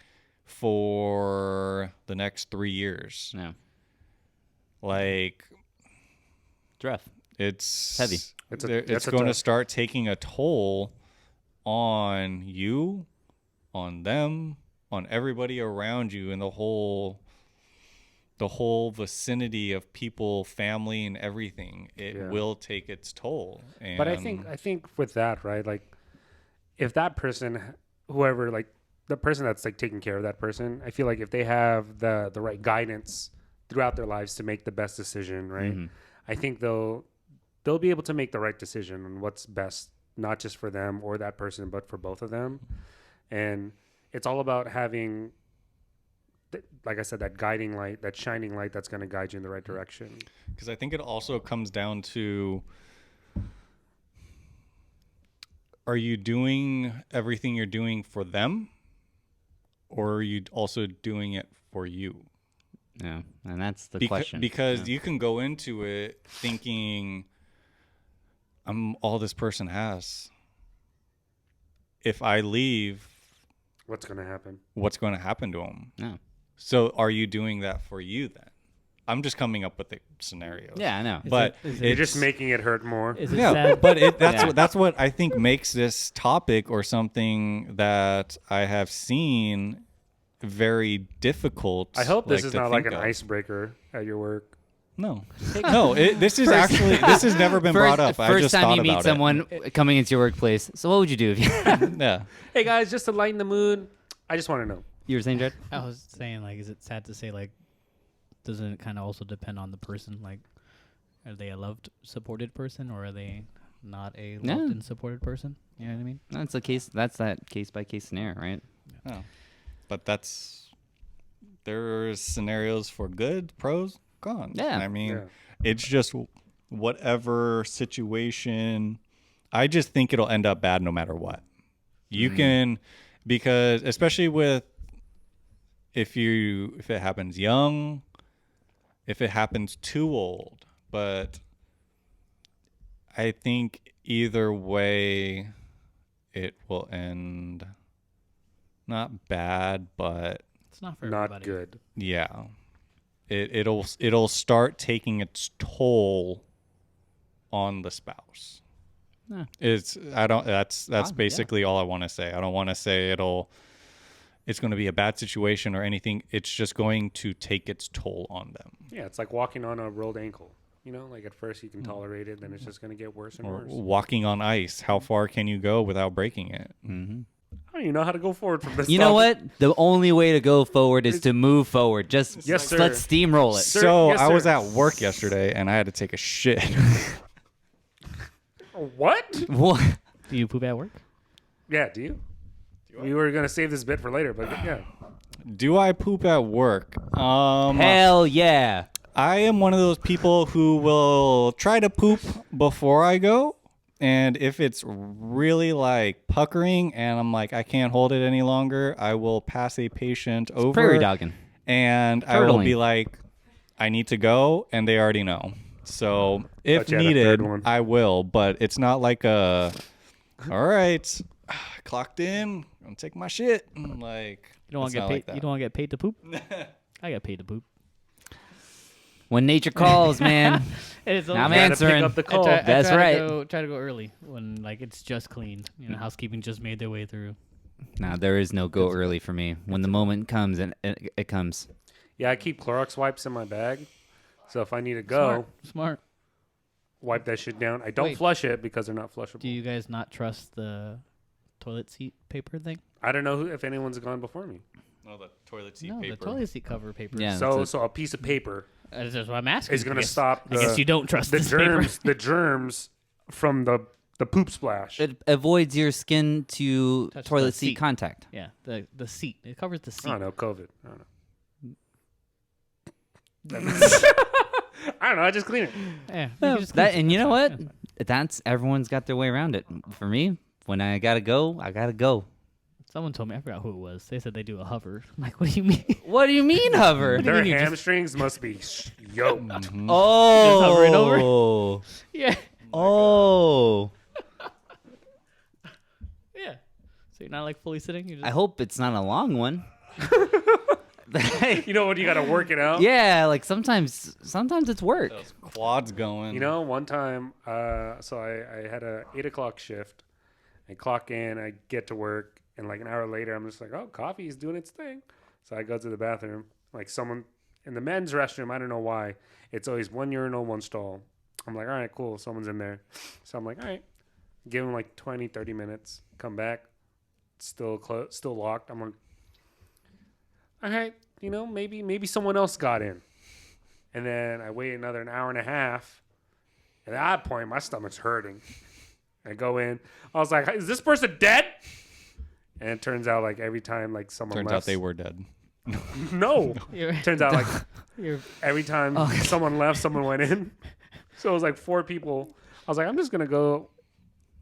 Speaker 1: for the next 3 years?
Speaker 4: Yeah.
Speaker 1: Like,
Speaker 4: It's rough.
Speaker 1: it's
Speaker 4: heavy.
Speaker 1: It's going to start taking a toll on you, on them, on everybody around you, and the whole vicinity of people, family, and everything. It will take its toll. And
Speaker 2: But I think with that, right, like if that person, whoever, like the person that's like taking care of that person, I feel like if they have the right guidance throughout their lives to make the best decision, right, I think they'll be able to make the right decision on what's best, not just for them or that person, but for both of them. And it's all about having, like I said, that guiding light, that shining light that's going to guide you in the right direction.
Speaker 1: Because I think it also comes down to, are you doing everything you're doing for them, or are you also doing it for you?
Speaker 4: Yeah, and that's the question.
Speaker 1: Because you can go into it thinking, I'm all this person has. If I leave,
Speaker 2: What's going to happen?
Speaker 1: what's going to happen to them?
Speaker 4: No.
Speaker 1: So are you doing that for you then? I'm just coming up with the scenarios.
Speaker 4: Yeah, I know.
Speaker 1: But
Speaker 2: You're just making it hurt more.
Speaker 3: Is it
Speaker 1: yeah,
Speaker 3: sad?
Speaker 1: but that's what I think makes this topic, or something that I have seen, very difficult.
Speaker 2: I hope this
Speaker 1: like,
Speaker 2: is
Speaker 1: to
Speaker 2: not like
Speaker 1: think
Speaker 2: an
Speaker 1: of.
Speaker 2: icebreaker at your work.
Speaker 1: No, no. This is actually, this has never been brought up. I
Speaker 4: First
Speaker 1: just
Speaker 4: time
Speaker 1: thought
Speaker 4: you meet
Speaker 1: about
Speaker 4: someone coming into your workplace. So what would you do if you?
Speaker 1: it. Yeah.
Speaker 2: Hey guys, just to lighten the mood, I just want to know.
Speaker 4: You were saying, Jared?
Speaker 3: I was saying, like, is it sad to say, like, doesn't it kind of also depend on the person? Like, are they a loved, supported person, or are they not a loved
Speaker 4: Yeah.
Speaker 3: and supported person? You know what I mean?
Speaker 4: That's a case. That's that case by case scenario, right?
Speaker 1: Oh. But there's scenarios for good, pros, cons.
Speaker 4: Yeah.
Speaker 1: I mean,
Speaker 2: Yeah.
Speaker 1: it's just whatever situation. I just think it'll end up bad no matter what. You can, because especially with if it happens young, if it happens too old, but I think either way it will end not bad, but
Speaker 3: It's not for
Speaker 2: Not
Speaker 3: everybody.
Speaker 2: good.
Speaker 1: yeah. It'll start taking its toll on the spouse.
Speaker 4: Yeah.
Speaker 1: That's
Speaker 4: yeah.
Speaker 1: basically all I want to say. I don't want to say it's going to be a bad situation or anything. It's just going to take its toll on them.
Speaker 2: Yeah, it's like walking on a rolled ankle. You know, like at first you can tolerate it, then it's just going to get worse and
Speaker 1: Or
Speaker 2: worse.
Speaker 1: walking on ice. How far can you go without breaking it?
Speaker 4: Mm-hmm.
Speaker 2: I don't even know how to go forward from this.
Speaker 4: You know
Speaker 2: topic.
Speaker 4: what? The only way to go forward is to move forward. Just
Speaker 2: Yes, sir.
Speaker 4: let's steamroll it.
Speaker 2: Sir,
Speaker 1: So
Speaker 2: yes,
Speaker 1: I was
Speaker 2: sir.
Speaker 1: at work yesterday and I had to take a shit.
Speaker 2: What?
Speaker 4: What?
Speaker 3: Do you poop at work?
Speaker 2: Yeah, do you? We were going to save this bit for later, but yeah.
Speaker 1: Do I poop at work?
Speaker 4: Hell yeah!
Speaker 1: I am one of those people who will try to poop before I go. And if it's really like puckering and I'm like, I can't hold it any longer, I will pass a patient over.
Speaker 4: Prairie dogging.
Speaker 1: And I will
Speaker 4: Turtling.
Speaker 1: be like, I need to go. And they already know. So if
Speaker 2: Thought you had a
Speaker 1: needed,
Speaker 2: third one.
Speaker 1: I will. But it's not like all right, clocked in, I'm going to take my shit. Like,
Speaker 3: You don't want
Speaker 1: it's
Speaker 3: to get
Speaker 1: not
Speaker 3: paid.
Speaker 1: like that.
Speaker 3: You don't want to get paid to poop. I got paid to poop.
Speaker 4: When nature calls, man.
Speaker 3: It's
Speaker 4: I'm
Speaker 2: Gotta
Speaker 4: answering.
Speaker 2: pick up the call.
Speaker 4: That's right.
Speaker 3: Try to go early when like it's just cleaned. You know, housekeeping just made their way through.
Speaker 4: No, there is no go early for me. When the moment comes, and it comes.
Speaker 2: Yeah, I keep Clorox wipes in my bag. So if I need to go,
Speaker 3: Smart.
Speaker 2: wipe that shit down. I don't
Speaker 3: Wait.
Speaker 2: flush it because they're not flushable.
Speaker 3: Do you guys not trust the toilet seat paper thing?
Speaker 2: I don't know if anyone's gone before me.
Speaker 1: No, the toilet seat
Speaker 3: No,
Speaker 1: paper.
Speaker 3: the toilet seat cover paper.
Speaker 4: Yeah.
Speaker 2: So
Speaker 4: that's
Speaker 2: so a piece of paper
Speaker 3: That's just what I'm asking.
Speaker 2: is going
Speaker 3: I
Speaker 2: to
Speaker 3: guess-
Speaker 2: stop
Speaker 3: I guess you don't trust
Speaker 2: the
Speaker 3: this paper.
Speaker 2: germs from the poop splash.
Speaker 4: It avoids your skin to
Speaker 3: Touch the
Speaker 4: toilet seat
Speaker 3: seat.
Speaker 4: contact.
Speaker 3: Yeah, the seat. It covers the seat.
Speaker 2: I don't know, COVID. I don't know. I don't know. I just clean it.
Speaker 3: Yeah, you
Speaker 4: Yeah,
Speaker 3: can just
Speaker 4: that,
Speaker 3: clean
Speaker 4: and you know
Speaker 3: it.
Speaker 4: what? That's everyone's got their way around it. For me, when I gotta go, I gotta go.
Speaker 3: Someone told me, I forgot who it was. They said they do a hover. I'm like, what do you mean?
Speaker 4: What do you mean hover?
Speaker 2: Their
Speaker 3: you just-
Speaker 2: hamstrings must be yoked.
Speaker 4: Oh,
Speaker 3: hover it over? Yeah.
Speaker 4: Oh,
Speaker 3: Yeah. So you're not like fully sitting? You're just...
Speaker 4: I hope it's not a long one.
Speaker 2: You know what? You got to work it out.
Speaker 4: Yeah, like sometimes it's work.
Speaker 1: Quads going.
Speaker 2: You know, one time, so I had a 8 o'clock shift. I clock in, I get to work, and like an hour later, I'm just like, oh, coffee's doing its thing. So I go to the bathroom. Like someone in the men's restroom, I don't know why, it's always one urinal, one stall. I'm like, all right, cool. Someone's in there. So I'm like, all right. Give them like 20, 30 minutes. Come back. Still locked. I'm like, all right, you know, maybe someone else got in. And then I wait another an hour and a half. At that point, my stomach's hurting. I go in. I was like, is this person dead? And it turns out like every time like someone
Speaker 1: Turns
Speaker 2: left.
Speaker 1: out they were dead.
Speaker 2: No.
Speaker 3: You're,
Speaker 2: Turns out like
Speaker 3: you're,
Speaker 2: every time someone left, someone went in. So it was like 4 people. I was like, I'm just going to go.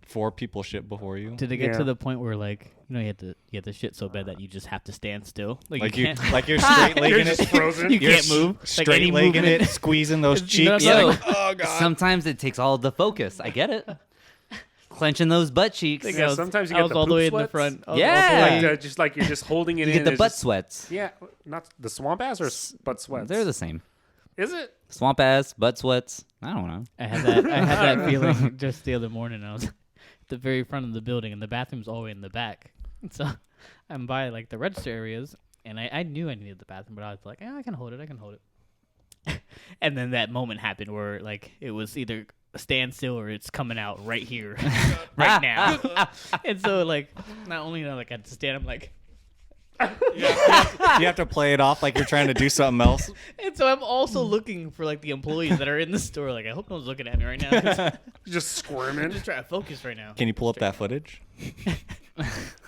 Speaker 1: 4 people shit before you.
Speaker 3: did it get
Speaker 2: Yeah.
Speaker 3: to the point where like, you know, you had to shit so bad that you just have to stand still?
Speaker 1: Like
Speaker 3: you
Speaker 1: you,
Speaker 3: can't,
Speaker 1: like you're straight
Speaker 2: You're
Speaker 1: legging
Speaker 2: just
Speaker 1: it.
Speaker 2: frozen.
Speaker 3: you
Speaker 1: You're
Speaker 3: can't move. Like, any
Speaker 1: straight legging
Speaker 3: movement-
Speaker 1: it, squeezing those
Speaker 3: You know what
Speaker 1: cheeks.
Speaker 3: I'm
Speaker 1: Like,
Speaker 3: saying?
Speaker 1: oh god.
Speaker 4: Sometimes it takes all the focus. I get it. Clenching those butt cheeks.
Speaker 3: Like,
Speaker 2: Yeah,
Speaker 3: I was-
Speaker 2: sometimes you
Speaker 3: I
Speaker 2: get
Speaker 3: was
Speaker 2: the
Speaker 3: all the
Speaker 2: poop
Speaker 3: way in the
Speaker 2: sweats.
Speaker 3: front. I was
Speaker 4: Yeah.
Speaker 3: all the way-
Speaker 2: Like, just like you're just holding it
Speaker 4: You
Speaker 2: in.
Speaker 4: get the
Speaker 2: It's
Speaker 4: butt
Speaker 2: just-
Speaker 4: sweats.
Speaker 2: Yeah, not the swamp ass or butt sweats.
Speaker 4: They're the same.
Speaker 2: Is it?
Speaker 4: Swamp ass, butt sweats. I don't know.
Speaker 3: I had that feeling just the other morning. I was at the very front of the building, and the bathroom's all the way in the back. So I'm by like the register areas, and I knew I needed the bathroom, but I was like, I can hold it. And then that moment happened where like it was either stand still or it's coming out right here, right now. And so like not only like I had to stand, I'm like,
Speaker 1: You have to play it off like you're trying to do something else.
Speaker 3: and so I'm also looking for like the employees that are in the store. Like I hope no one's looking at me right now. 'Cause
Speaker 2: You're just squirming.
Speaker 3: I'm just trying to focus right now.
Speaker 1: Can you pull up that footage?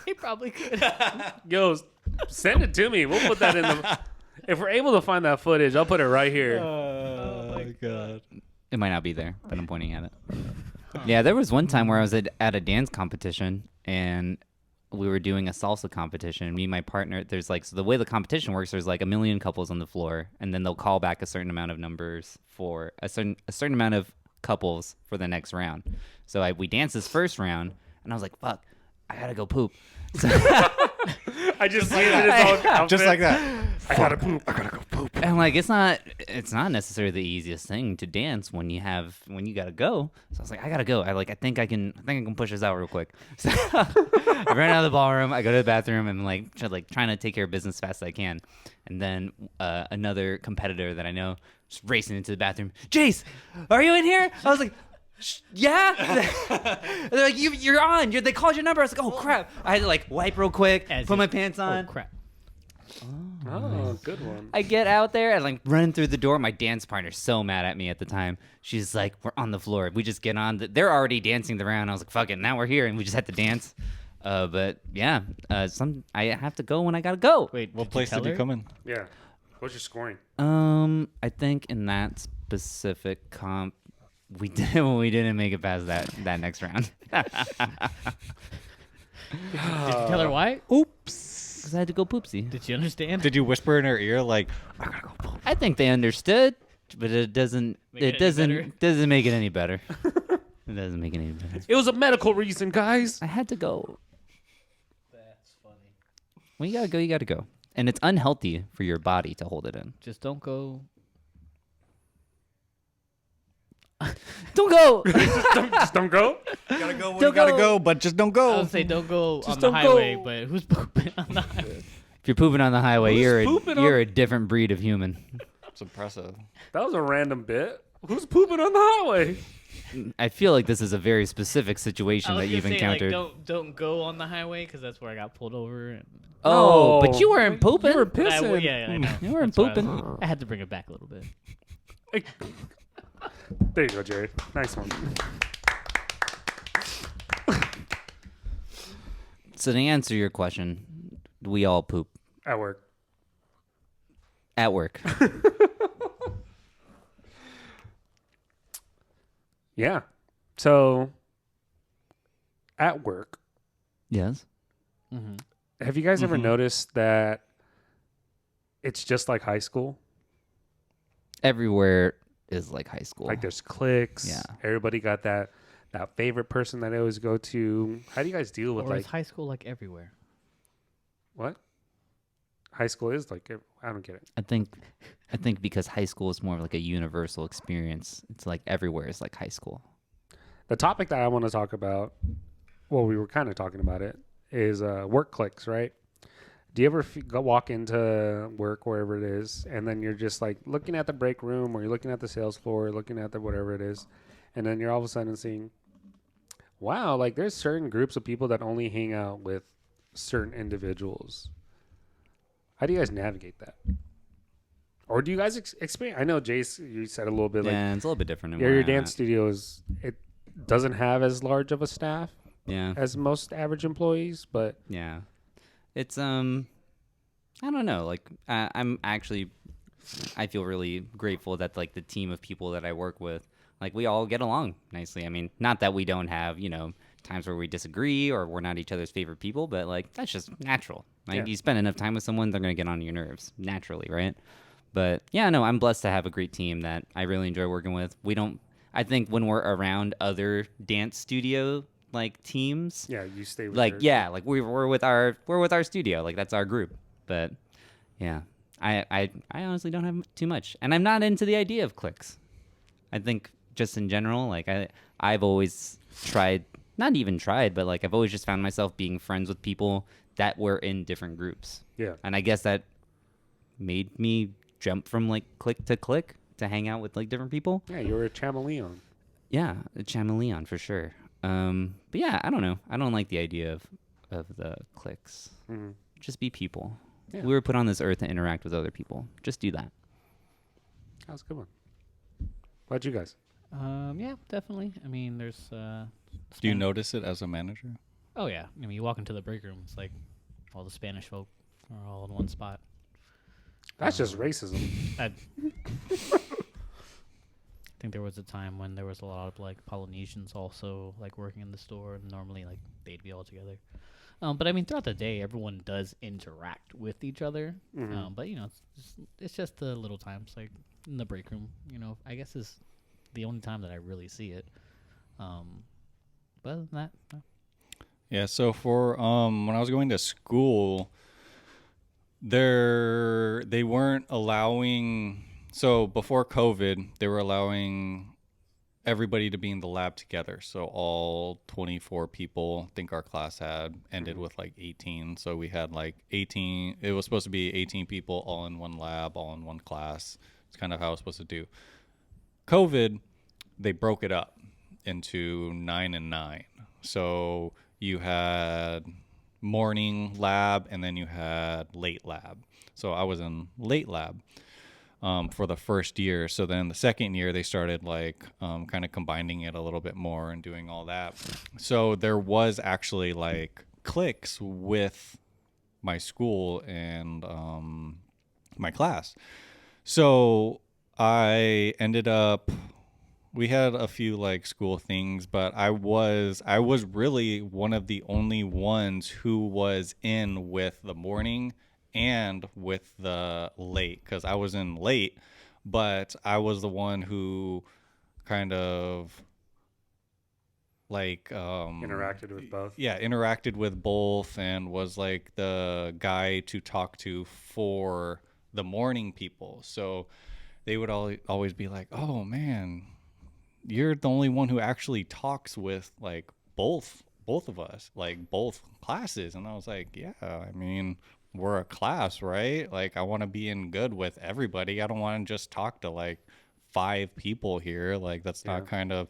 Speaker 3: He probably could.
Speaker 2: Yo, send it to me. We'll put that in the. If we're able to find that footage, I'll put it right here.
Speaker 1: Oh
Speaker 3: my
Speaker 1: god.
Speaker 4: It might not be there, but I'm pointing at it. Yeah, there was one time where I was at a dance competition and we were doing a salsa competition. Me and my partner, there's like, so the way the competition works, there's like a million couples on the floor, and then they'll call back a certain amount of numbers for a certain amount of couples for the next round. So we danced this first round, and I was like, fuck, I gotta go poop. So
Speaker 2: I just see it in his own outfit.
Speaker 1: Just like that.
Speaker 2: I gotta poop.
Speaker 4: and like it's not necessarily the easiest thing to dance when you gotta go. So I was like, I gotta go. I think I can push this out real quick. So I ran out of the ballroom. I go to the bathroom and trying to take care of business as fast as I can. And then another competitor that I know just racing into the bathroom. Jace, are you in here? I was like, yeah. They're like, you're on. They called your number. I was like, oh crap. I had to like wipe real quick,
Speaker 3: As
Speaker 4: put
Speaker 3: you-
Speaker 4: my pants on.
Speaker 3: Oh crap!
Speaker 2: Oh, good one.
Speaker 4: I get out there and like run through the door. My dance partner's so mad at me at the time. She's like, we're on the floor. We just get on. They're already dancing the round. I was like, fuck it. Now we're here and we just had to dance. But yeah, I have to go when I gotta go.
Speaker 3: Wait,
Speaker 1: What place did you come in?
Speaker 2: Yeah. What's your scoring?
Speaker 4: I think in that specific comp, we didn't make it past that next round.
Speaker 3: Did you tell her why?
Speaker 1: Oops.
Speaker 4: Because I had to go poopsie.
Speaker 3: Did she understand?
Speaker 1: Did you whisper in her ear like, I gotta go poop?
Speaker 4: I think they understood, but it doesn't.
Speaker 3: Make it
Speaker 4: It
Speaker 3: any better?
Speaker 4: doesn't make it any better. It doesn't make it any better.
Speaker 2: It was a medical reason, guys.
Speaker 4: I had to go.
Speaker 3: That's funny.
Speaker 4: When you gotta go, you gotta go. And it's unhealthy for your body to hold it in.
Speaker 3: Just don't go.
Speaker 4: Don't go.
Speaker 2: Just don't go.
Speaker 1: You gotta go when
Speaker 4: Don't
Speaker 1: you gotta
Speaker 4: go.
Speaker 1: go, but just don't
Speaker 3: I
Speaker 1: go.
Speaker 3: would say don't go on the
Speaker 2: don't
Speaker 3: highway,
Speaker 2: go.
Speaker 3: but who's pooping on the highway?
Speaker 4: If you're pooping on the highway,
Speaker 2: Who's pooping on-
Speaker 4: you're a different breed of human.
Speaker 1: It's impressive.
Speaker 2: That was a random bit. Who's pooping on the highway?
Speaker 4: I feel like this is a very specific situation
Speaker 3: I was
Speaker 4: that
Speaker 3: gonna
Speaker 4: you've
Speaker 3: say,
Speaker 4: encountered.
Speaker 3: Like, don't go on the highway because that's where I got pulled over. And
Speaker 4: Oh,
Speaker 2: No.
Speaker 4: but you weren't pooping.
Speaker 2: You were
Speaker 3: But I,
Speaker 2: pissing.
Speaker 3: yeah, I know.
Speaker 4: You weren't
Speaker 3: That's why
Speaker 4: pooping.
Speaker 3: I had to bring it back a little bit.
Speaker 2: There you go, Jared. Nice one.
Speaker 4: So to answer your question, we all poop
Speaker 2: At work.
Speaker 4: at work.
Speaker 2: Yeah. So at work,
Speaker 4: Yes.
Speaker 3: Mm-hmm.
Speaker 2: have you guys ever
Speaker 1: Mhm.
Speaker 2: noticed that it's just like high school?
Speaker 4: Everywhere is like high school.
Speaker 2: Like there's cliques.
Speaker 4: Yeah.
Speaker 2: Everybody got that favorite person that they always go to. How do you guys deal with
Speaker 3: Or
Speaker 2: like
Speaker 3: is high school like everywhere?
Speaker 2: what? High school is like I don't get it.
Speaker 4: I think because high school is more of like a universal experience. It's like everywhere is like high school.
Speaker 2: The topic that I want to talk about, well, we were kind of talking about it, is work cliques, right? Do you ever go walk into work, wherever it is, and then you're just like looking at the break room or you're looking at the sales floor, looking at the whatever it is, and then you're all of a sudden seeing, wow, like there's certain groups of people that only hang out with certain individuals. How do you guys navigate that? Or do you guys experience? I know, Jace, you said a little bit like,
Speaker 4: Yeah, it's a little bit different. than
Speaker 2: yeah,
Speaker 4: where
Speaker 2: your
Speaker 4: I'm
Speaker 2: dance
Speaker 4: at.
Speaker 2: studio it doesn't have as large of a staff
Speaker 4: Yeah.
Speaker 2: as most average employees, but
Speaker 4: Yeah. It's I don't know. Like I'm actually I feel really grateful that like the team of people that I work with, like we all get along nicely. I mean, not that we don't have, times where we disagree or we're not each other's favorite people, but like that's just natural. Like
Speaker 2: Yeah.
Speaker 4: you spend enough time with someone, they're going to get on your nerves naturally, right? But yeah, no, I'm blessed to have a great team that I really enjoy working with. I think when we're around other dance studio like teams,
Speaker 2: yeah, you stay with
Speaker 4: like
Speaker 2: your,
Speaker 4: like we're with our studio, like that's our group. But yeah, I honestly don't have too much, and I'm not into the idea of cliques. I think just in general, like I've always tried, not even tried, but like I've always just found myself being friends with people that were in different groups,
Speaker 2: yeah.
Speaker 4: and I guess that made me jump from like clique to clique to hang out with like different people.
Speaker 2: Yeah, you're a chameleon.
Speaker 4: Yeah, a chameleon for sure. But yeah, I don't know. I don't like the idea of the cliques.
Speaker 2: Mm-hmm.
Speaker 4: Just be people.
Speaker 2: Yeah.
Speaker 4: We were put on this earth to interact with other people. Just do that.
Speaker 2: That was a good one. What about you guys?
Speaker 3: Yeah, definitely. I mean, there's.
Speaker 1: Do you notice it as a manager?
Speaker 3: Oh yeah. I mean, you walk into the break room, it's like all the Spanish folk are all in one spot.
Speaker 2: That's just racism.
Speaker 3: I think there was a time when there was a lot of like Polynesians also like working in the store, and normally like they'd be all together. But I mean, throughout the day, everyone does interact with each other.
Speaker 2: Mhm.
Speaker 3: But it's just the little times like in the break room. I guess is the only time that I really see it. But other than that, no.
Speaker 1: Yeah, so for when I was going to school, they weren't allowing, so before COVID, they were allowing everybody to be in the lab together. So all 24 people, I think our class had ended with like 18. So we had like 18, it was supposed to be 18 people all in one lab, all in one class. It's kind of how I was supposed to do. COVID, they broke it up into 9 and 9. So you had morning lab and then you had late lab. So I was in late lab for the first year. So then the second year they started like kind of combining it a little bit more and doing all that. So there was actually like cliques with my school and my class. So I ended up, we had a few like school things, but I was really one of the only ones who was in with the morning and with the late, because I was in late, but I was the one who kind of like
Speaker 2: Interacted with both.
Speaker 1: yeah, interacted with both and was like the guy to talk to for the morning people. So they would always be like, oh man, you're the only one who actually talks with like both of us, like both classes. And I was like, yeah, I mean, we're a class, right? Like I want to be in good with everybody. I don't want to just talk to like 5 people here. Like that's not kind of,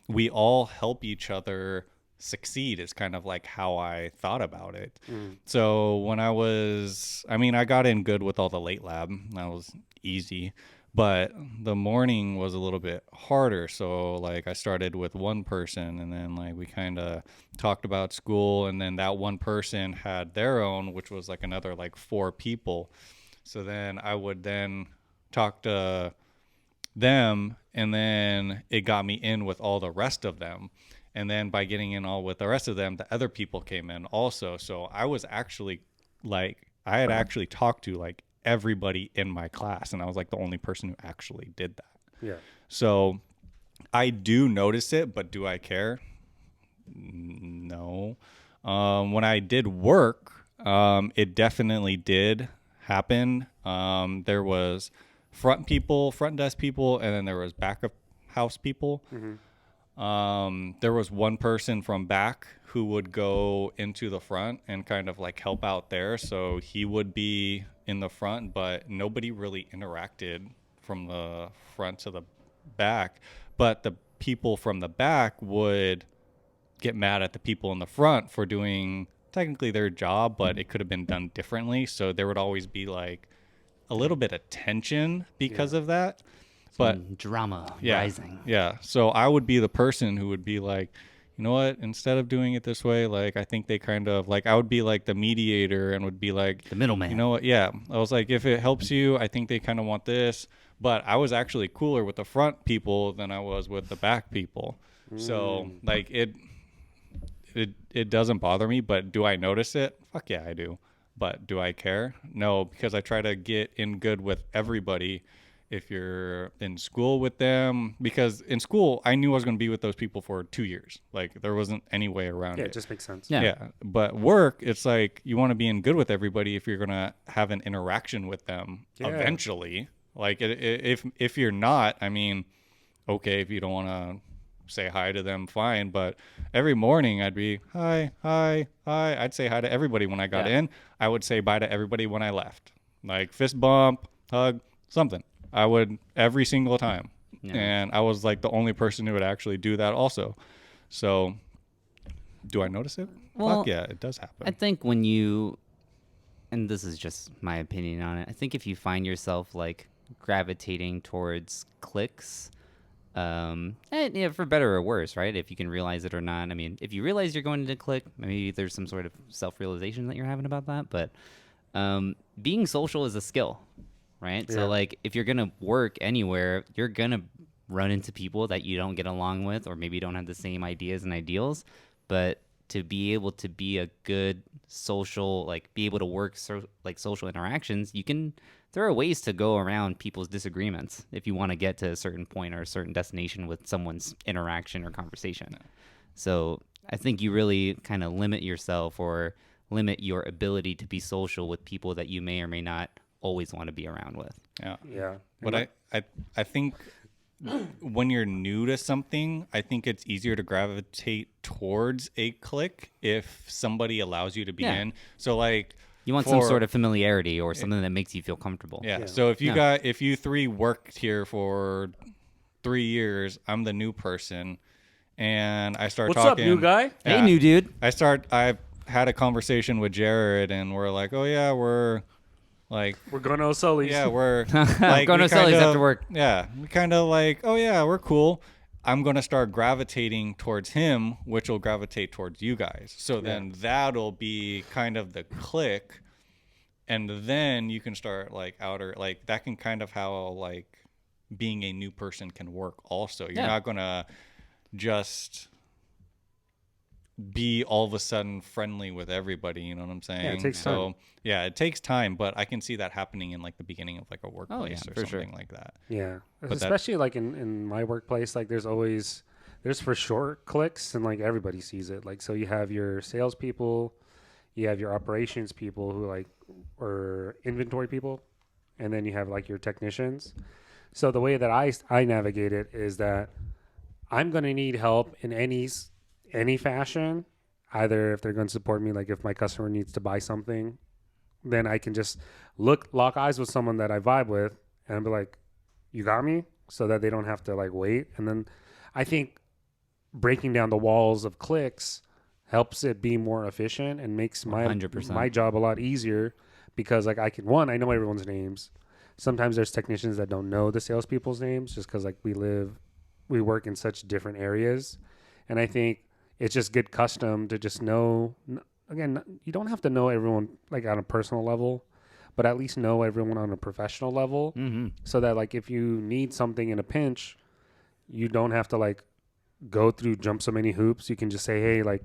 Speaker 1: we all help each other succeed is kind of like how I thought about it. So when I got in good with all the late lab. That was easy. But the morning was a little bit harder. So like I started with one person and then like we kind of talked about school, and then that one person had their own, which was like another like 4 people. So then I would then talk to them, and then it got me in with all the rest of them. And then by getting in all with the rest of them, the other people came in also. So I was actually like, I had actually talked to like everybody in my class, and I was like the only person who actually did that.
Speaker 2: Yeah.
Speaker 1: So I do notice it, but do I care? No. When I did work, it definitely did happen. There was front desk people, and then there was back of house people. There was one person from back who would go into the front and kind of like help out there. So he would be in the front, but nobody really interacted from the front to the back. But the people from the back would get mad at the people in the front for doing technically their job, but it could have been done differently. So there would always be like a little bit of tension because of that. But
Speaker 4: drama
Speaker 1: yeah,
Speaker 4: rising.
Speaker 1: yeah. So I would be the person who would be like, you know what, instead of doing it this way, like I think they kind of like, I would be like the mediator and would be like
Speaker 4: The middleman.
Speaker 1: you know what, yeah. I was like, if it helps you, I think they kind of want this. But I was actually cooler with the front people than I was with the back people. So like it doesn't bother me, but do I notice it? Fuck yeah, I do. But do I care? No, because I try to get in good with everybody. If you're in school with them, because in school I knew I was going to be with those people for 2 years. Like there wasn't any way around
Speaker 2: Yeah,
Speaker 1: it.
Speaker 2: it just makes sense.
Speaker 4: Yeah.
Speaker 1: Yeah. But work, it's like you want to be in good with everybody if you're going to have an interaction with them eventually. Like if you're not, I mean, okay, if you don't want to say hi to them, fine. But every morning I'd be hi. I'd say hi to everybody when I got in. I would say bye to everybody when I left. Like fist bump, hug, something. I would every single time.
Speaker 4: Yeah.
Speaker 1: And I was like the only person who would actually do that also. So do I notice it?
Speaker 4: Well,
Speaker 1: Fuck yeah, it does happen.
Speaker 4: I think when you, and this is just my opinion on it, I think if you find yourself like gravitating towards cliques, and yeah, for better or worse, right? If you can realize it or not. I mean, if you realize you're going into a clique, maybe there's some sort of self-realization that you're having about that. But being social is a skill, right?
Speaker 2: Yeah.
Speaker 4: So like if you're gonna work anywhere, you're gonna run into people that you don't get along with, or maybe don't have the same ideas and ideals. But to be able to be a good social, like be able to work like social interactions, there are ways to go around people's disagreements if you want to get to a certain point or a certain destination with someone's interaction or conversation. Yeah. So I think you really kind of limit yourself or limit your ability to be social with people that you may or may not always want to be around with.
Speaker 1: Yeah.
Speaker 2: Yeah.
Speaker 1: But I think when you're new to something, I think it's easier to gravitate towards a clique if somebody allows you to be in. So like
Speaker 4: you want some sort of familiarity or something that makes you feel comfortable.
Speaker 1: Yeah. So if if you three worked here for 3 years, I'm the new person, and I start
Speaker 2: What's
Speaker 1: talking.
Speaker 2: up, new guy?
Speaker 4: Hey, new dude.
Speaker 1: I've had a conversation with Jared, and we're like, oh yeah, we're
Speaker 2: going to O'Sully's.
Speaker 1: Yeah, we're like
Speaker 4: going to Sully's after work.
Speaker 1: Yeah, we kind of like, oh yeah, we're cool. I'm gonna start gravitating towards him, which will gravitate towards you guys. So then that'll be kind of the click, and then you can start like that can kind of how like being a new person can work. Also, you're not gonna just be all of a sudden friendly with everybody, you know what I'm saying?
Speaker 2: Yeah, it takes time.
Speaker 1: Yeah, it takes time, but I can see that happening in like the beginning of like a workplace or
Speaker 4: for
Speaker 1: something like that.
Speaker 2: Yeah.
Speaker 1: But
Speaker 2: Especially like in my workplace, like there's for sure cliques, and like everybody sees it. Like, so you have your salespeople, you have your operations people who like are inventory people, and then you have like your technicians. So the way that I navigate it is that I'm going to need help in any fashion, either if they're going to support me, like if my customer needs to buy something, then I can just lock eyes with someone that I vibe with and be like, you got me, so that they don't have to like wait. And then I think breaking down the walls of cliques helps it be more efficient and makes my
Speaker 4: 100%.
Speaker 2: my job a lot easier, because like I know everyone's names. Sometimes there's technicians that don't know the salespeople's names just because like we work in such different areas. And I think it's just good custom to just know, again, you don't have to know everyone like on a personal level, but at least know everyone on a professional level, so that like if you need something in a pinch, you don't have to like jump so many hoops. You can just say, hey, like,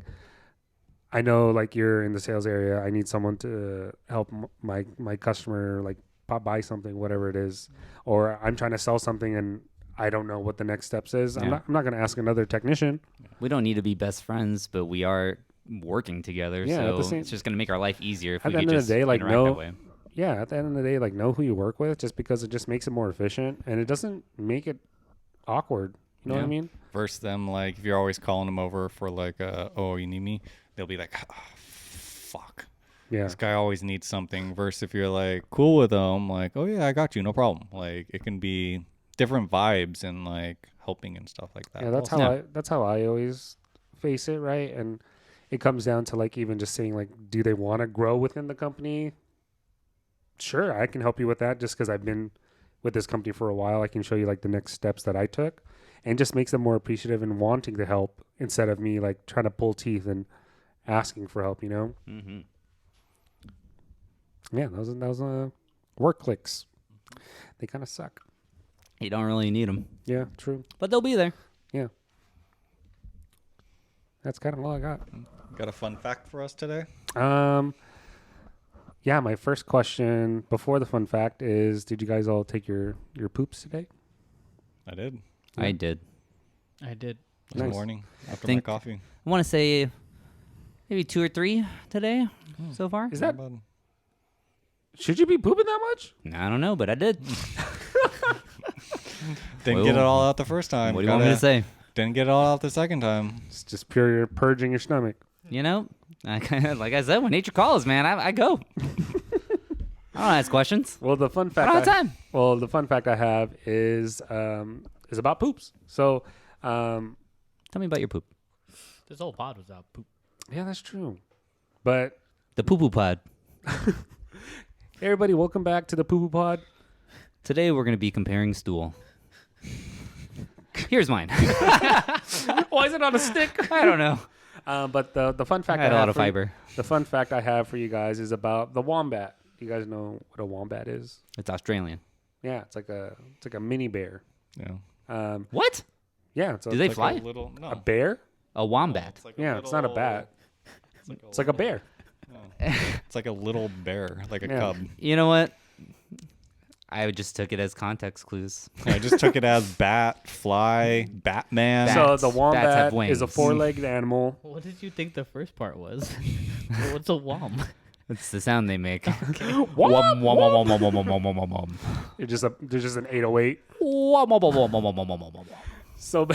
Speaker 2: I know like you're in the sales area. I need someone to help my customer like buy something, whatever it is, or I'm trying to sell something and I don't know what the next steps is.
Speaker 4: Yeah.
Speaker 2: I'm not going to ask another technician.
Speaker 4: We don't need to be best friends, but we are working together.
Speaker 2: Yeah, at the
Speaker 4: so
Speaker 2: same-
Speaker 4: it's just going to make our life easier if
Speaker 2: At
Speaker 4: we
Speaker 2: the
Speaker 4: could
Speaker 2: end of
Speaker 4: just
Speaker 2: the day, like,
Speaker 4: interact
Speaker 2: no-
Speaker 4: that way.
Speaker 2: Yeah, at the end of the day, like know who you work with, just because it just makes it more efficient and it doesn't make it awkward. You know what I
Speaker 1: Yeah.
Speaker 2: mean?
Speaker 1: Versus them, like, if you're always calling them over for, like, oh, you need me? They'll be like, oh, fuck.
Speaker 2: Yeah.
Speaker 1: This guy always needs something. Versus if you're, like, cool with them, like, oh, yeah, I got you. No problem. Like, it can be different vibes and, like, helping and stuff like that.
Speaker 2: Yeah, that's
Speaker 1: also.
Speaker 2: how I always face it, right? And it comes down to like even just saying like, do they want to grow within the company? Sure, I can help you with that just because I've been with this company for a while. I can show you like the next steps that I took, and just makes them more appreciative and wanting to help instead of me like trying to pull teeth and asking for help. You know?
Speaker 4: Mm-hmm.
Speaker 2: Yeah, that was work clicks. They kind of suck.
Speaker 4: You don't really need them,
Speaker 2: Yeah, true.
Speaker 4: but they'll be there.
Speaker 2: That's kind of all I got.
Speaker 1: Got a fun fact for us today?
Speaker 2: Yeah, my first question before the fun fact is, did you guys all take your poops today?
Speaker 1: I did.
Speaker 4: I did.
Speaker 3: I did.
Speaker 1: This
Speaker 2: Nice.
Speaker 1: morning after
Speaker 4: Think-
Speaker 1: my coffee.
Speaker 4: I want to say maybe 2 or 3 today so far.
Speaker 2: Is that,
Speaker 1: Not bad.
Speaker 2: should you be pooping that much?
Speaker 4: I don't know, but I did.
Speaker 1: Didn't get it all out the first time.
Speaker 4: What do you want me to say?
Speaker 1: Didn't get it all out the second time.
Speaker 2: It's just pure purging your stomach.
Speaker 4: You know, like I said, when nature calls, man, I go. I don't ask questions.
Speaker 2: Well, the fun
Speaker 4: I
Speaker 2: fact
Speaker 4: don't have time.
Speaker 2: well, the fun fact I have is about poops. So,
Speaker 4: Tell me about your poop.
Speaker 3: This whole pod was out poop.
Speaker 2: yeah, that's true. But
Speaker 4: The poo poo pod.
Speaker 2: hey, everybody, welcome back to the Poo Poo Pod.
Speaker 4: Today we're going to be comparing stool. Here's mine.
Speaker 2: Why is it on a stick?
Speaker 4: I don't know.
Speaker 2: But the fun
Speaker 4: I
Speaker 2: fact
Speaker 4: had a
Speaker 2: have
Speaker 4: lot of
Speaker 2: for you-
Speaker 4: fiber.
Speaker 2: the fun fact I have for you guys is about the wombat. Do you guys know what a wombat is?
Speaker 4: It's Australian.
Speaker 2: Yeah, it's like a mini bear.
Speaker 1: Yeah.
Speaker 4: What?
Speaker 2: Yeah, it's
Speaker 4: Do they
Speaker 1: Like
Speaker 4: fly?
Speaker 1: a little, no.
Speaker 2: a bear?
Speaker 4: A wombat.
Speaker 1: It's like
Speaker 2: Yeah, it's not a bat. It's like a bear.
Speaker 1: It's like a little bear, like a
Speaker 2: Yeah.
Speaker 1: cub.
Speaker 4: You know what? I just took it as context clues.
Speaker 1: I just took it as bat, fly, Batman.
Speaker 4: Bat.
Speaker 2: So
Speaker 4: Bats.
Speaker 2: the
Speaker 4: Bats
Speaker 2: wombat
Speaker 4: have
Speaker 2: is a
Speaker 4: wings.
Speaker 2: four-legged animal.
Speaker 3: What did you think the first part was? What's a wom?
Speaker 4: It's the sound they make.
Speaker 2: Wom,
Speaker 4: Wom, wom,
Speaker 2: wom.
Speaker 4: wom, wom, wom, wom, wom, wom, wom, wom.
Speaker 2: There's just an 808.
Speaker 4: Wom, wom, wom, wom, wom, wom, wom, wom, wom.
Speaker 2: So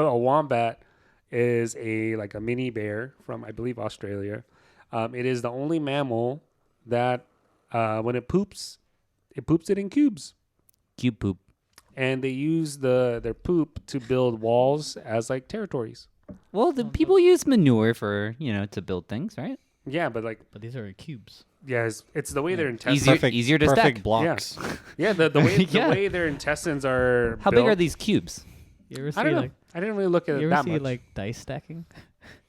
Speaker 2: a wombat is a mini bear from, I believe, Australia. It is the only mammal that when it poops it in cubes,
Speaker 4: Cube poop.
Speaker 2: and they use their poop to build walls as like territories.
Speaker 4: Well, the people use manure for, to build things, right?
Speaker 2: Yeah, but like
Speaker 3: But these are cubes.
Speaker 2: it's the way their intestines.
Speaker 4: Easier to
Speaker 1: perfect
Speaker 4: stack.
Speaker 1: blocks.
Speaker 2: Yeah, the way
Speaker 4: Yeah.
Speaker 2: the way their intestines are.
Speaker 4: How big
Speaker 2: built.
Speaker 4: are these cubes?
Speaker 3: You ever see
Speaker 2: I don't know.
Speaker 3: like
Speaker 2: I didn't really look at
Speaker 3: you
Speaker 2: it
Speaker 3: ever
Speaker 2: that
Speaker 3: see
Speaker 2: much.
Speaker 3: like dice stacking?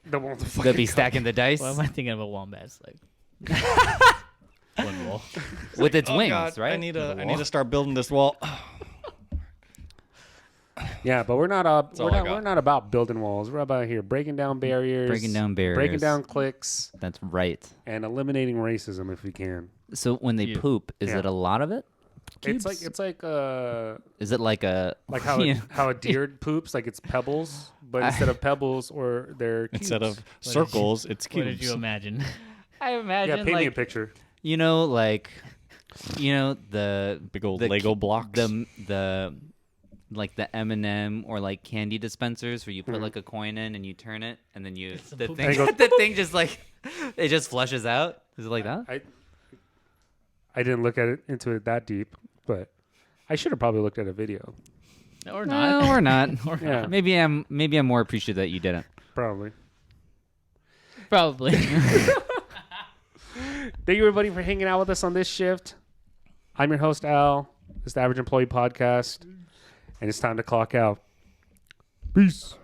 Speaker 2: the one with the
Speaker 4: They'll be
Speaker 2: fucking
Speaker 4: stacking the dice
Speaker 3: Why am I thinking of a wombat? It's like one wall.
Speaker 4: with its
Speaker 1: Oh,
Speaker 4: wings,
Speaker 1: God,
Speaker 4: right?
Speaker 1: I need
Speaker 4: With a
Speaker 1: to
Speaker 4: wall.
Speaker 1: start building this wall.
Speaker 2: Yeah, but we're not
Speaker 1: all I got.
Speaker 2: we're not about building walls. We're about here breaking down barriers,
Speaker 4: Breaking down barriers.
Speaker 2: breaking down clicks,
Speaker 4: That's right.
Speaker 2: and eliminating racism if we can.
Speaker 4: So when they
Speaker 3: You.
Speaker 4: poop, is
Speaker 2: Yeah.
Speaker 4: it a lot of it?
Speaker 2: It's
Speaker 4: Cubes?
Speaker 2: like
Speaker 4: Is it like a
Speaker 2: how
Speaker 4: Yeah.
Speaker 2: how a deer poops, like it's pebbles, but instead of pebbles or they're cubes.
Speaker 1: Instead of
Speaker 3: did you-
Speaker 1: circles, it's
Speaker 3: What
Speaker 1: cubes.
Speaker 3: did you imagine?
Speaker 4: I
Speaker 2: yeah,
Speaker 4: imagine
Speaker 2: paint me a
Speaker 4: like
Speaker 2: picture.
Speaker 4: the
Speaker 1: Big old
Speaker 4: the
Speaker 1: Lego
Speaker 4: ki-
Speaker 1: blocks.
Speaker 4: the like the M&M or like candy dispensers where you put like a coin in and you turn it and then you
Speaker 3: It's a
Speaker 4: the
Speaker 3: poop.
Speaker 4: thing
Speaker 2: And it goes
Speaker 4: the thing just like it just flushes out. Is it like that?
Speaker 2: I didn't look at it into it that deep, but I should have probably looked at a video.
Speaker 3: Or
Speaker 4: No,
Speaker 3: not.
Speaker 4: or not.
Speaker 3: Or
Speaker 2: Yeah,
Speaker 4: Maybe I'm more appreciative that you didn't.
Speaker 2: probably.
Speaker 3: Probably.
Speaker 2: Thank you, everybody, for hanging out with us on this shift. I'm your host, Al. This is the Average Employee Podcast, and it's time to clock out. Peace.